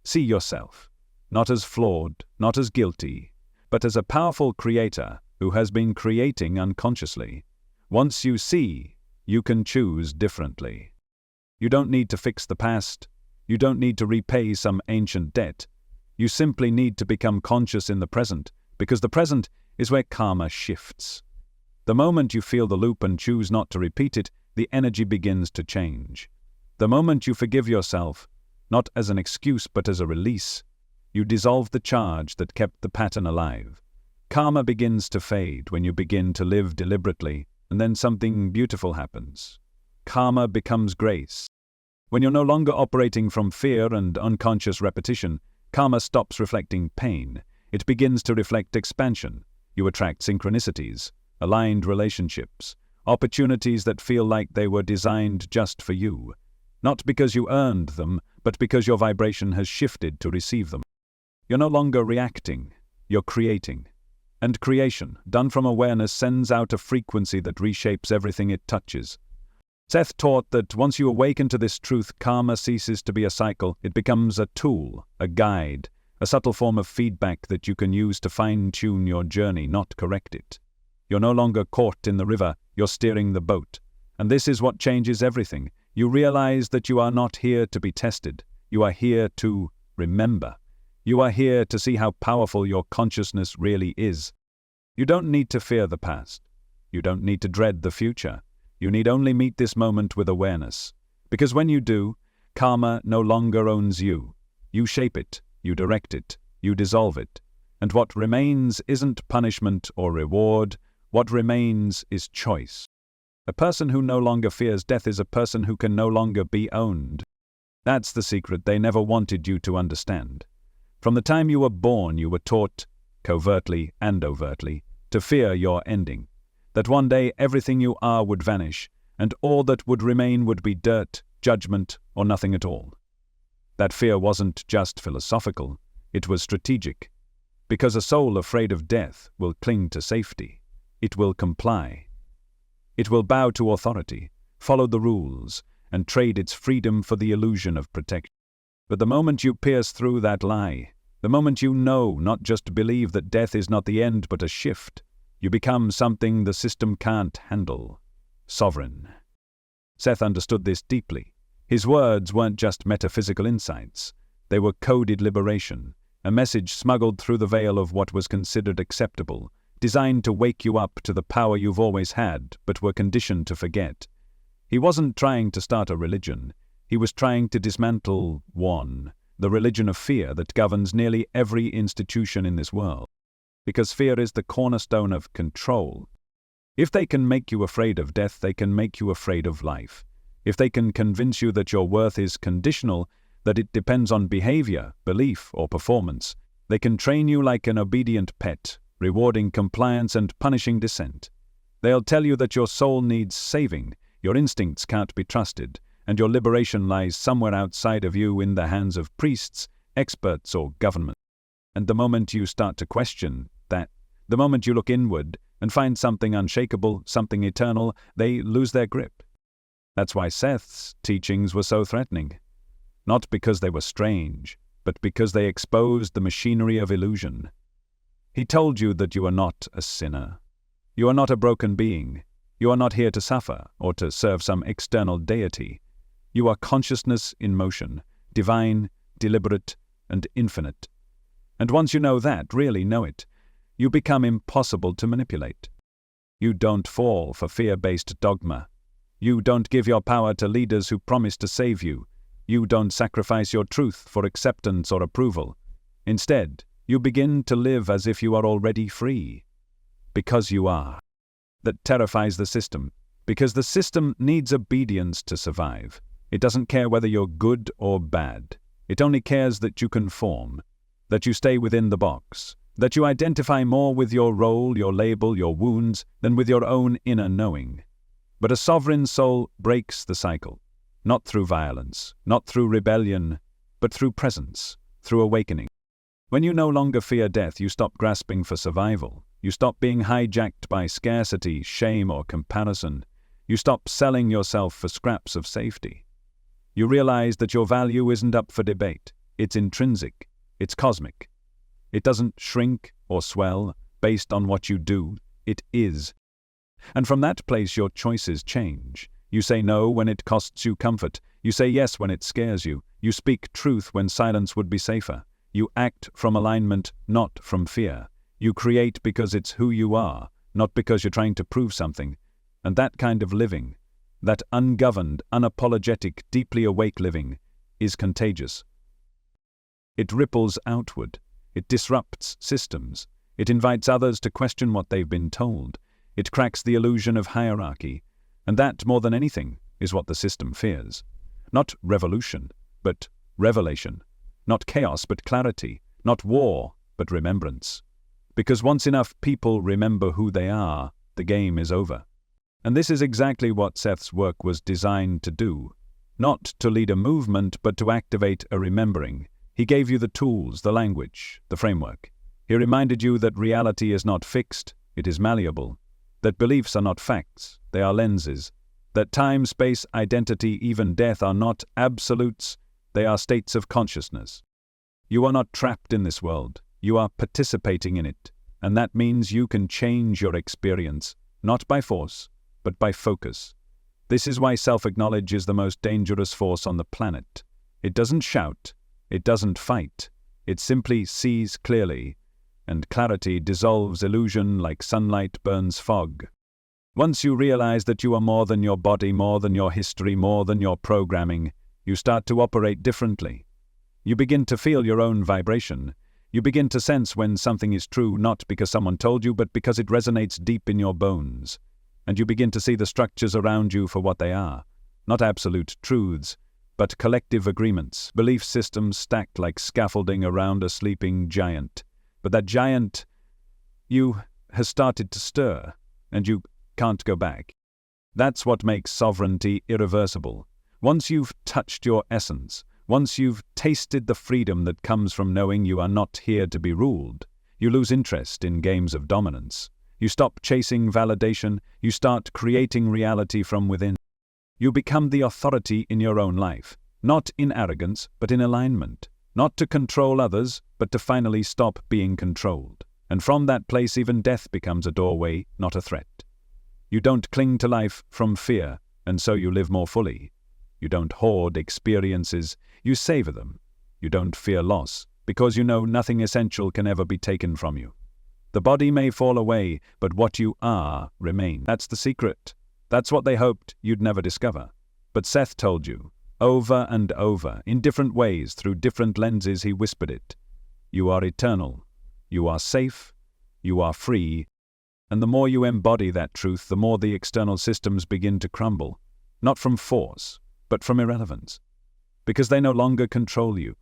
See yourself, not as flawed, not as guilty, but as a powerful creator who has been creating unconsciously. Once you see, you can choose differently. You don't need to fix the past. You don't need to repay some ancient debt. You simply need to become conscious in the present, because the present is where karma shifts. The moment you feel the loop and choose not to repeat it, the energy begins to change. The moment you forgive yourself, not as an excuse but as a release, you dissolve the charge that kept the pattern alive. Karma begins to fade when you begin to live deliberately, and then something beautiful happens. Karma becomes grace. When you're no longer operating from fear and unconscious repetition, karma stops reflecting pain. It begins to reflect expansion. You attract synchronicities, aligned relationships, opportunities that feel like they were designed just for you. Not because you earned them, but because your vibration has shifted to receive them. You're no longer reacting, you're creating. And creation, done from awareness, sends out a frequency that reshapes everything it touches. Seth taught that once you awaken to this truth, karma ceases to be a cycle. It becomes a tool, a guide, a subtle form of feedback that you can use to fine-tune your journey, not correct it. You're no longer caught in the river, you're steering the boat. And this is what changes everything. You realize that you are not here to be tested. You are here to remember. You are here to see how powerful your consciousness really is. You don't need to fear the past. You don't need to dread the future. You need only meet this moment with awareness. Because when you do, karma no longer owns you. You shape it, you direct it, you dissolve it. And what remains isn't punishment or reward. What remains is choice. A person who no longer fears death is a person who can no longer be owned. That's the secret they never wanted you to understand. From the time you were born, you were taught, covertly and overtly, to fear your ending. That one day everything you are would vanish, and all that would remain would be dirt, judgment, or nothing at all. That fear wasn't just philosophical, it was strategic. Because a soul afraid of death will cling to safety. It will comply. It will bow to authority, follow the rules, and trade its freedom for the illusion of protection. But the moment you pierce through that lie, the moment you know, not just believe, that death is not the end but a shift, you become something the system can't handle. Sovereign. Seth understood this deeply. His words weren't just metaphysical insights. They were coded liberation, a message smuggled through the veil of what was considered acceptable, designed to wake you up to the power you've always had but were conditioned to forget. He wasn't trying to start a religion. He was trying to dismantle one, the religion of fear that governs nearly every institution in this world. Because fear is the cornerstone of control. If they can make you afraid of death, they can make you afraid of life. If they can convince you that your worth is conditional, that it depends on behavior, belief, or performance, they can train you like an obedient pet, rewarding compliance and punishing dissent. They'll tell you that your soul needs saving, your instincts can't be trusted, and your liberation lies somewhere outside of you in the hands of priests, experts, or government. And the moment you start to question that, the moment you look inward and find something unshakable, something eternal, they lose their grip. That's why Seth's teachings were so threatening. Not because they were strange, but because they exposed the machinery of illusion. He told you that you are not a sinner. You are not a broken being. You are not here to suffer or to serve some external deity. You are consciousness in motion, divine, deliberate, and infinite. And once you know that, really know it, you become impossible to manipulate. You don't fall for fear-based dogma. You don't give your power to leaders who promise to save you. You don't sacrifice your truth for acceptance or approval. Instead, you begin to live as if you are already free. Because you are. That terrifies the system, because the system needs obedience to survive. It doesn't care whether you're good or bad. It only cares that you conform, that you stay within the box, that you identify more with your role, your label, your wounds, than with your own inner knowing. But a sovereign soul breaks the cycle, not through violence, not through rebellion, but through presence, through awakening. When you no longer fear death, you stop grasping for survival. You stop being hijacked by scarcity, shame, or comparison. You stop selling yourself for scraps of safety. You realize that your value isn't up for debate. It's intrinsic. It's cosmic. It doesn't shrink or swell based on what you do. It is. And from that place, your choices change. You say no when it costs you comfort. You say yes when it scares you. You speak truth when silence would be safer. You act from alignment, not from fear. You create because it's who you are, not because you're trying to prove something. And that kind of living, that ungoverned, unapologetic, deeply awake living, is contagious. It ripples outward. It disrupts systems. It invites others to question what they've been told. It cracks the illusion of hierarchy. And that, more than anything, is what the system fears. Not revolution, but revelation. Not chaos, but clarity. Not war, but remembrance. Because once enough people remember who they are, the game is over. And this is exactly what Seth's work was designed to do. Not to lead a movement, but to activate a remembering. He gave you the tools, the language, the framework. He reminded you that reality is not fixed, it is malleable. That beliefs are not facts, they are lenses. That time, space, identity, even death are not absolutes, they are states of consciousness. You are not trapped in this world, you are participating in it, and that means you can change your experience, not by force, but by focus. This is why self-acknowledge is the most dangerous force on the planet. It doesn't shout, it doesn't fight, it simply sees clearly, and clarity dissolves illusion like sunlight burns fog. Once you realize that you are more than your body, more than your history, more than your programming, you start to operate differently. You begin to feel your own vibration. You begin to sense when something is true, not because someone told you, but because it resonates deep in your bones. And you begin to see the structures around you for what they are. Not absolute truths, but collective agreements, belief systems stacked like scaffolding around a sleeping giant. But that giant, has started to stir, and you can't go back. That's what makes sovereignty irreversible. Once you've touched your essence, once you've tasted the freedom that comes from knowing you are not here to be ruled, you lose interest in games of dominance. You stop chasing validation, you start creating reality from within. You become the authority in your own life, not in arrogance, but in alignment. Not to control others, but to finally stop being controlled. And from that place, even death becomes a doorway, not a threat. You don't cling to life from fear, and so you live more fully. You don't hoard experiences, you savor them. You don't fear loss, because you know nothing essential can ever be taken from you. The body may fall away, but what you are remains. That's the secret. That's what they hoped you'd never discover. But Seth told you, over and over, in different ways, through different lenses, he whispered it. You are eternal. You are safe. You are free. And the more you embody that truth, the more the external systems begin to crumble. Not from force, but from irrelevance. Because they no longer control you.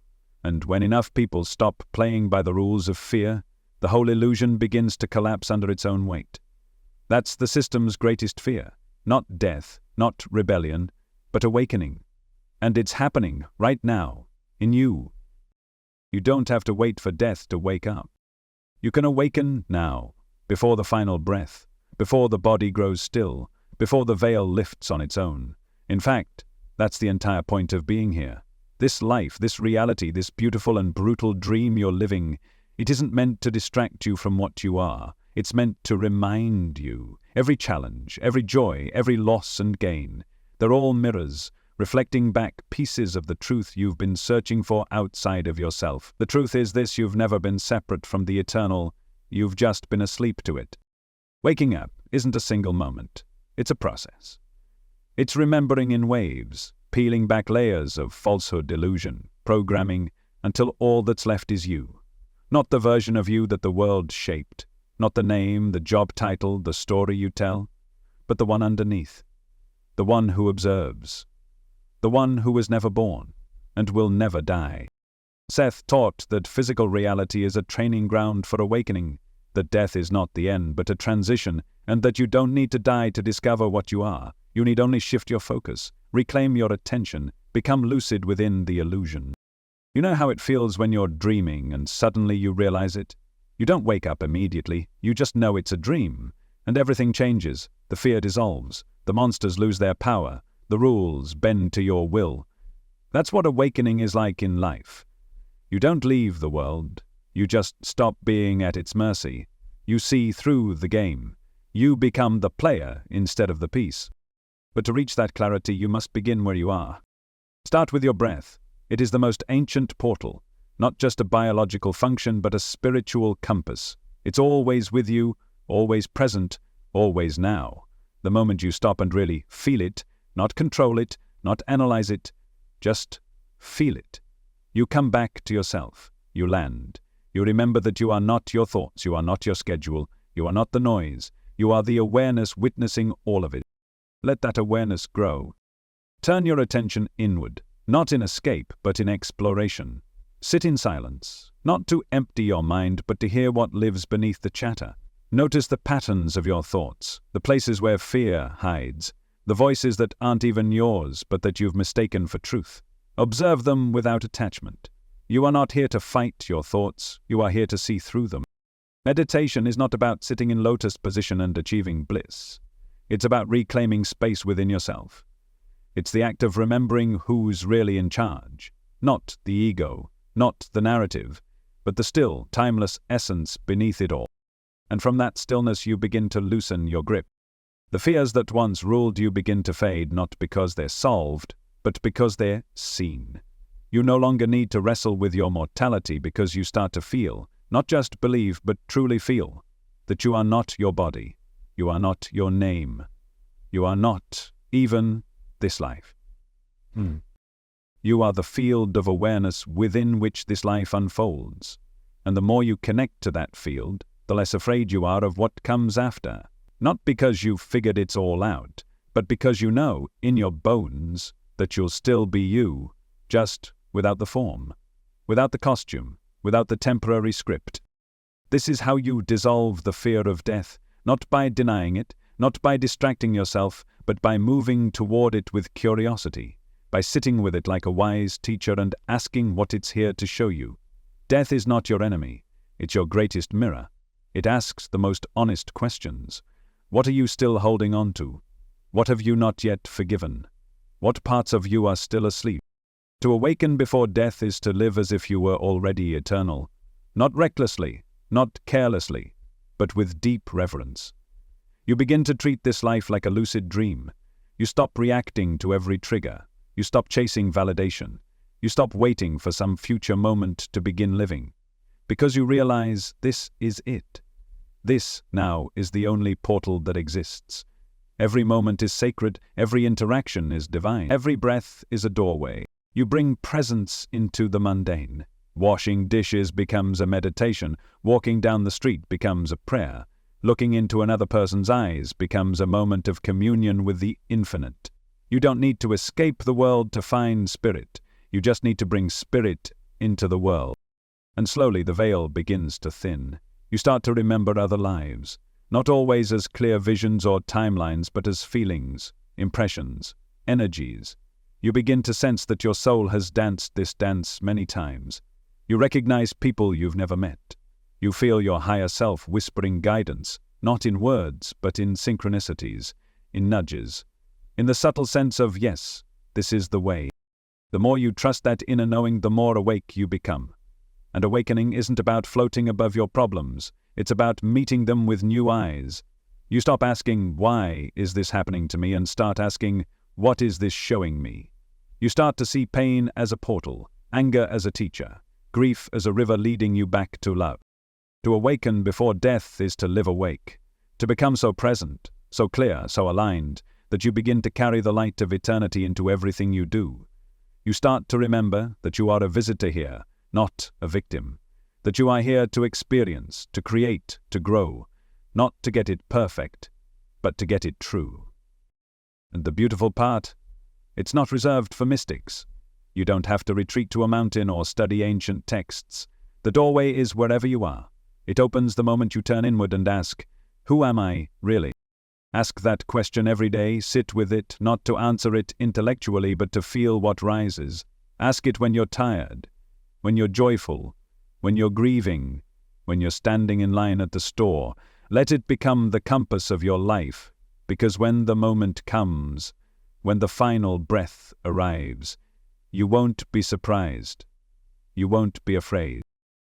And when enough people stop playing by the rules of fear, the whole illusion begins to collapse under its own weight. That's the system's greatest fear. Not death, not rebellion, but awakening. And it's happening right now, in you. You don't have to wait for death to wake up. You can awaken now, before the final breath, before the body grows still, before the veil lifts on its own. In fact, that's the entire point of being here. This life, this reality, this beautiful and brutal dream you're living, it isn't meant to distract you from what you are. It's meant to remind you. Every challenge, every joy, every loss and gain, they're all mirrors, reflecting back pieces of the truth you've been searching for outside of yourself. The truth is this: you've never been separate from the eternal, you've just been asleep to it. Waking up isn't a single moment, it's a process. It's remembering in waves, peeling back layers of falsehood, illusion, programming, until all that's left is you. Not the version of you that the world shaped, not the name, the job title, the story you tell, but the one underneath, the one who observes, the one who was never born and will never die. Seth taught that physical reality is a training ground for awakening, that death is not the end but a transition, and that you don't need to die to discover what you are. You need only shift your focus, reclaim your attention, become lucid within the illusion. You know how it feels when you're dreaming and suddenly you realize it? You don't wake up immediately, you just know it's a dream. And everything changes, the fear dissolves, the monsters lose their power, the rules bend to your will. That's what awakening is like in life. You don't leave the world, you just stop being at its mercy. You see through the game. You become the player instead of the piece. But to reach that clarity, you must begin where you are. Start with your breath. It is the most ancient portal, not just a biological function but a spiritual compass. It's always with you, always present, always now. The moment you stop and really feel it, not control it, not analyze it, just feel it. You come back to yourself. You land. You remember that you are not your thoughts, you are not your schedule, you are not the noise, you are the awareness witnessing all of it. Let that awareness grow. Turn your attention inward, not in escape, but in exploration. Sit in silence, not to empty your mind, but to hear what lives beneath the chatter. Notice the patterns of your thoughts, the places where fear hides, the voices that aren't even yours, but that you've mistaken for truth. Observe them without attachment. You are not here to fight your thoughts, you are here to see through them. Meditation is not about sitting in lotus position and achieving bliss. It's about reclaiming space within yourself. It's the act of remembering who's really in charge. Not the ego, not the narrative, but the still, timeless essence beneath it all. And from that stillness you begin to loosen your grip. The fears that once ruled you begin to fade, not because they're solved, but because they're seen. You no longer need to wrestle with your mortality because you start to feel, not just believe, but truly feel, that you are not your body, you are not your name, you are not even this life. You are the field of awareness within which this life unfolds, and the more you connect to that field, the less afraid you are of what comes after. Not because you've figured it's all out, but because you know, in your bones, that you'll still be you, just without the form, without the costume, without the temporary script. This is how you dissolve the fear of death, not by denying it, not by distracting yourself, but by moving toward it with curiosity, by sitting with it like a wise teacher and asking what it's here to show you. Death is not your enemy, it's your greatest mirror. It asks the most honest questions. What are you still holding on to? What have you not yet forgiven? What parts of you are still asleep? To awaken before death is to live as if you were already eternal, not recklessly, not carelessly, but with deep reverence. You begin to treat this life like a lucid dream. You stop reacting to every trigger. You stop chasing validation. You stop waiting for some future moment to begin living. Because you realize this is it. This now is the only portal that exists. Every moment is sacred, every interaction is divine, every breath is a doorway. You bring presence into the mundane. Washing dishes becomes a meditation, walking down the street becomes a prayer, looking into another person's eyes becomes a moment of communion with the infinite. You don't need to escape the world to find spirit, you just need to bring spirit into the world. And slowly the veil begins to thin. You start to remember other lives, not always as clear visions or timelines, but as feelings, impressions, energies. You begin to sense that your soul has danced this dance many times. You recognize people you've never met. You feel your higher self whispering guidance, not in words, but in synchronicities, in nudges, in the subtle sense of, yes, this is the way. The more you trust that inner knowing, the more awake you become. And awakening isn't about floating above your problems, it's about meeting them with new eyes. You stop asking, why is this happening to me, and start asking, what is this showing me? You start to see pain as a portal, anger as a teacher, grief as a river leading you back to love. To awaken before death is to live awake, to become so present, so clear, so aligned, that you begin to carry the light of eternity into everything you do. You start to remember that you are a visitor here, not a victim, that you are here to experience, to create, to grow, not to get it perfect, but to get it true. And the beautiful part, It's not reserved for mystics. You don't have to retreat to a mountain or study ancient texts. The doorway is wherever you are. It opens the moment you turn inward and ask, "Who am I, really?" Ask that question every day, sit with it, not to answer it intellectually but to feel what rises. Ask it when you're tired, when you're joyful, when you're grieving, when you're standing in line at the store. Let it become the compass of your life, because when the moment comes, when the final breath arrives, you won't be surprised. You won't be afraid.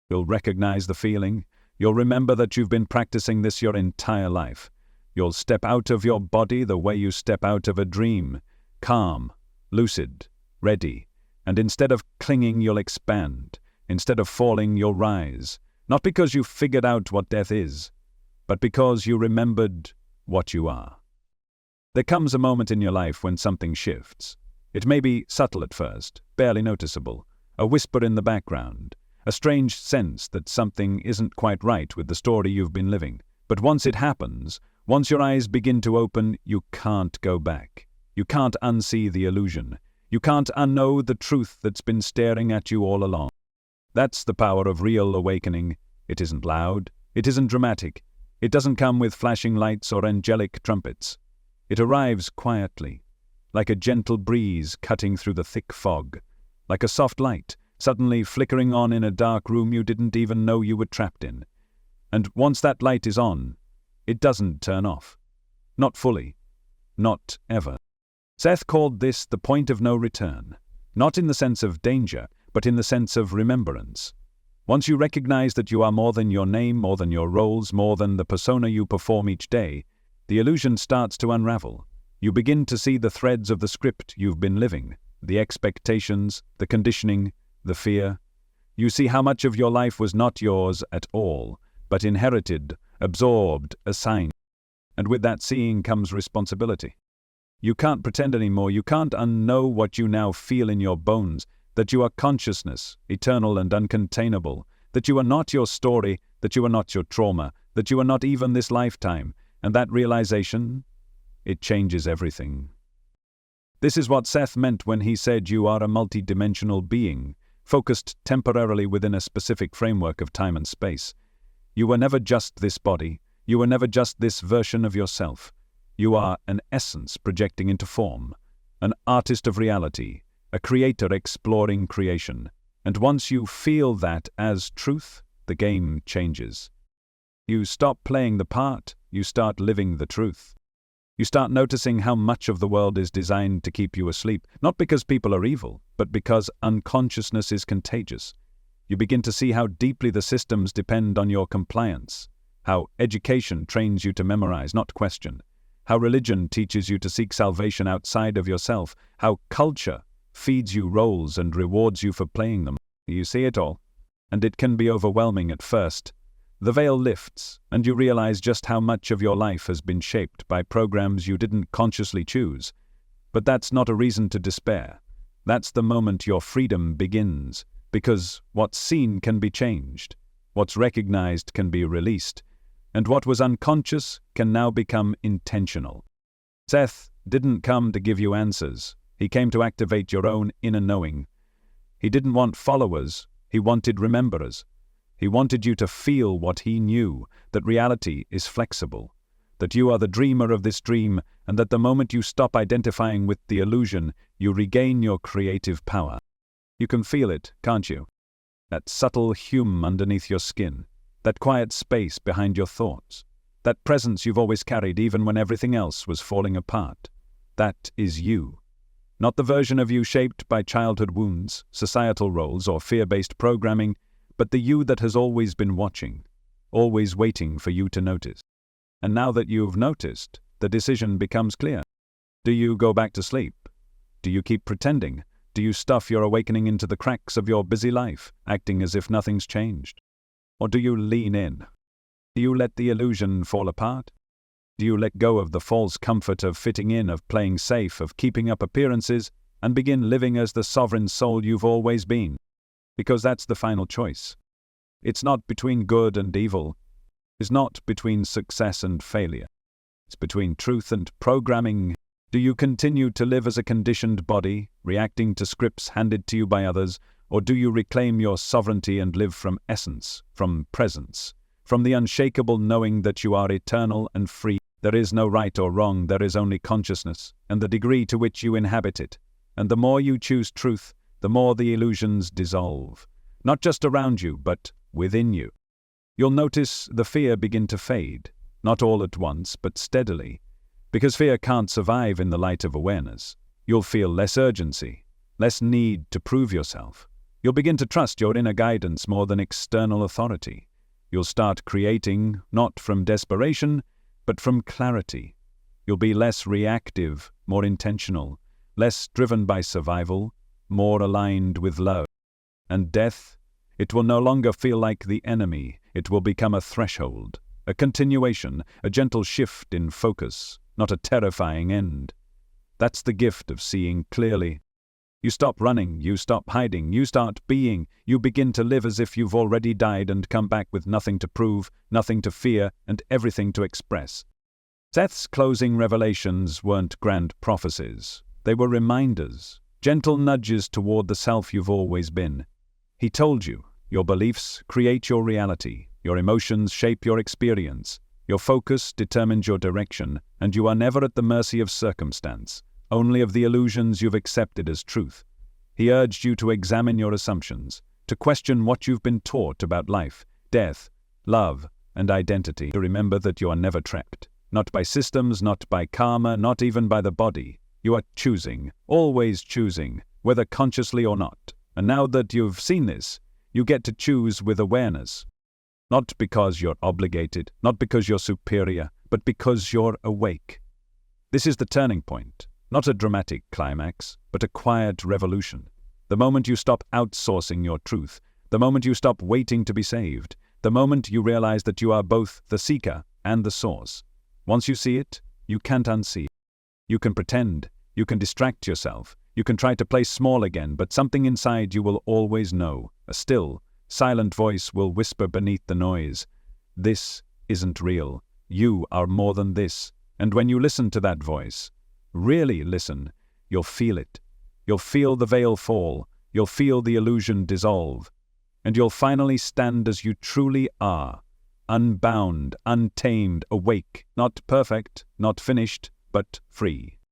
You'll recognize the feeling. You'll remember that you've been practicing this your entire life. You'll step out of your body the way you step out of a dream, calm, lucid, ready. And instead of clinging, you'll expand. Instead of falling, you'll rise. Not because you figured out what death is, but because you remembered what you are. There comes a moment in your life when something shifts. It may be subtle at first, barely noticeable, a whisper in the background, a strange sense that something isn't quite right with the story you've been living. But once it happens, once your eyes begin to open, you can't go back. You can't unsee the illusion. You can't unknow the truth that's been staring at you all along. That's the power of real awakening. It isn't loud. It isn't dramatic. It doesn't come with flashing lights or angelic trumpets. It arrives quietly, like a gentle breeze cutting through the thick fog, like a soft light suddenly flickering on in a dark room you didn't even know you were trapped in. And once that light is on, it doesn't turn off. Not fully. Not ever. Seth called this the point of no return, not in the sense of danger, but in the sense of remembrance. Once you recognize that you are more than your name, more than your roles, more than the persona you perform each day, the illusion starts to unravel. You begin to see the threads of the script you've been living, the expectations, the conditioning, the fear. You see how much of your life was not yours at all, but inherited, absorbed, assigned. And with that seeing comes responsibility. You can't pretend anymore. You can't unknow what you now feel in your bones, that you are consciousness, eternal and uncontainable, that you are not your story, that you are not your trauma, that you are not even this lifetime. And that realization, it changes everything. This is what Seth meant when he said you are a multidimensional being, focused temporarily within a specific framework of time and space. You were never just this body. You were never just this version of yourself. You are an essence projecting into form, an artist of reality, a creator exploring creation. And once you feel that as truth, the game changes. You stop playing the part, you start living the truth. You start noticing how much of the world is designed to keep you asleep, not because people are evil, but because unconsciousness is contagious. You begin to see how deeply the systems depend on your compliance, how education trains you to memorize, not question, how religion teaches you to seek salvation outside of yourself, how culture feeds you roles and rewards you for playing them. You see it all, and it can be overwhelming at first. The veil lifts, and you realize just how much of your life has been shaped by programs you didn't consciously choose. But that's not a reason to despair. That's the moment your freedom begins, because what's seen can be changed, what's recognized can be released, and what was unconscious can now become intentional. Seth didn't come to give you answers. He came to activate your own inner knowing. He didn't want followers. He wanted rememberers. He wanted you to feel what he knew, that reality is flexible, that you are the dreamer of this dream, and that the moment you stop identifying with the illusion, you regain your creative power. You can feel it, can't you? That subtle hum underneath your skin, that quiet space behind your thoughts, that presence you've always carried even when everything else was falling apart. That is you. Not the version of you shaped by childhood wounds, societal roles, or fear-based programming, but the you that has always been watching, always waiting for you to notice. And now that you've noticed, the decision becomes clear. Do you go back to sleep? Do you keep pretending? Do you stuff your awakening into the cracks of your busy life, acting as if nothing's changed? Or do you lean in? Do you let the illusion fall apart? Do you let go of the false comfort of fitting in, of playing safe, of keeping up appearances, and begin living as the sovereign soul you've always been? Because that's the final choice. It's not between good and evil. It's not between success and failure. It's between truth and programming. Do you continue to live as a conditioned body, reacting to scripts handed to you by others, or do you reclaim your sovereignty and live from essence, from presence, from the unshakable knowing that you are eternal and free? There is no right or wrong, there is only consciousness, and the degree to which you inhabit it. And the more you choose truth, the more the illusions dissolve, not just around you, but within you. You'll notice the fear begin to fade, not all at once, but steadily. Because fear can't survive in the light of awareness. You'll feel less urgency, less need to prove yourself. You'll begin to trust your inner guidance more than external authority. You'll start creating, not from desperation, but from clarity. You'll be less reactive, more intentional, less driven by survival, more aligned with love. And death, it will no longer feel like the enemy. It will become a threshold, a continuation, a gentle shift in focus, not a terrifying end. That's the gift of seeing clearly. You stop running, you stop hiding, you start being, you begin to live as if you've already died and come back with nothing to prove, nothing to fear, and everything to express. Seth's closing revelations weren't grand prophecies. They were reminders, gentle nudges toward the self you've always been. He told you, your beliefs create your reality, your emotions shape your experience, your focus determines your direction, and you are never at the mercy of circumstance, only of the illusions you've accepted as truth. He urged you to examine your assumptions, to question what you've been taught about life, death, love, and identity, to remember that you are never trapped, not by systems, not by karma, not even by the body. You are choosing, always choosing, whether consciously or not. And now that you've seen this, you get to choose with awareness. Not because you're obligated, not because you're superior, but because you're awake. This is the turning point, not a dramatic climax, but a quiet revolution. The moment you stop outsourcing your truth, the moment you stop waiting to be saved, the moment you realize that you are both the seeker and the source. Once you see it, you can't unsee it. You can pretend, you can distract yourself, you can try to play small again, but something inside you will always know. A still, silent voice will whisper beneath the noise, "This isn't real. You are more than this." And when you listen to that voice, really listen, you'll feel it. You'll feel the veil fall, you'll feel the illusion dissolve, and you'll finally stand as you truly are, unbound, untamed, awake, not perfect, not finished, but free.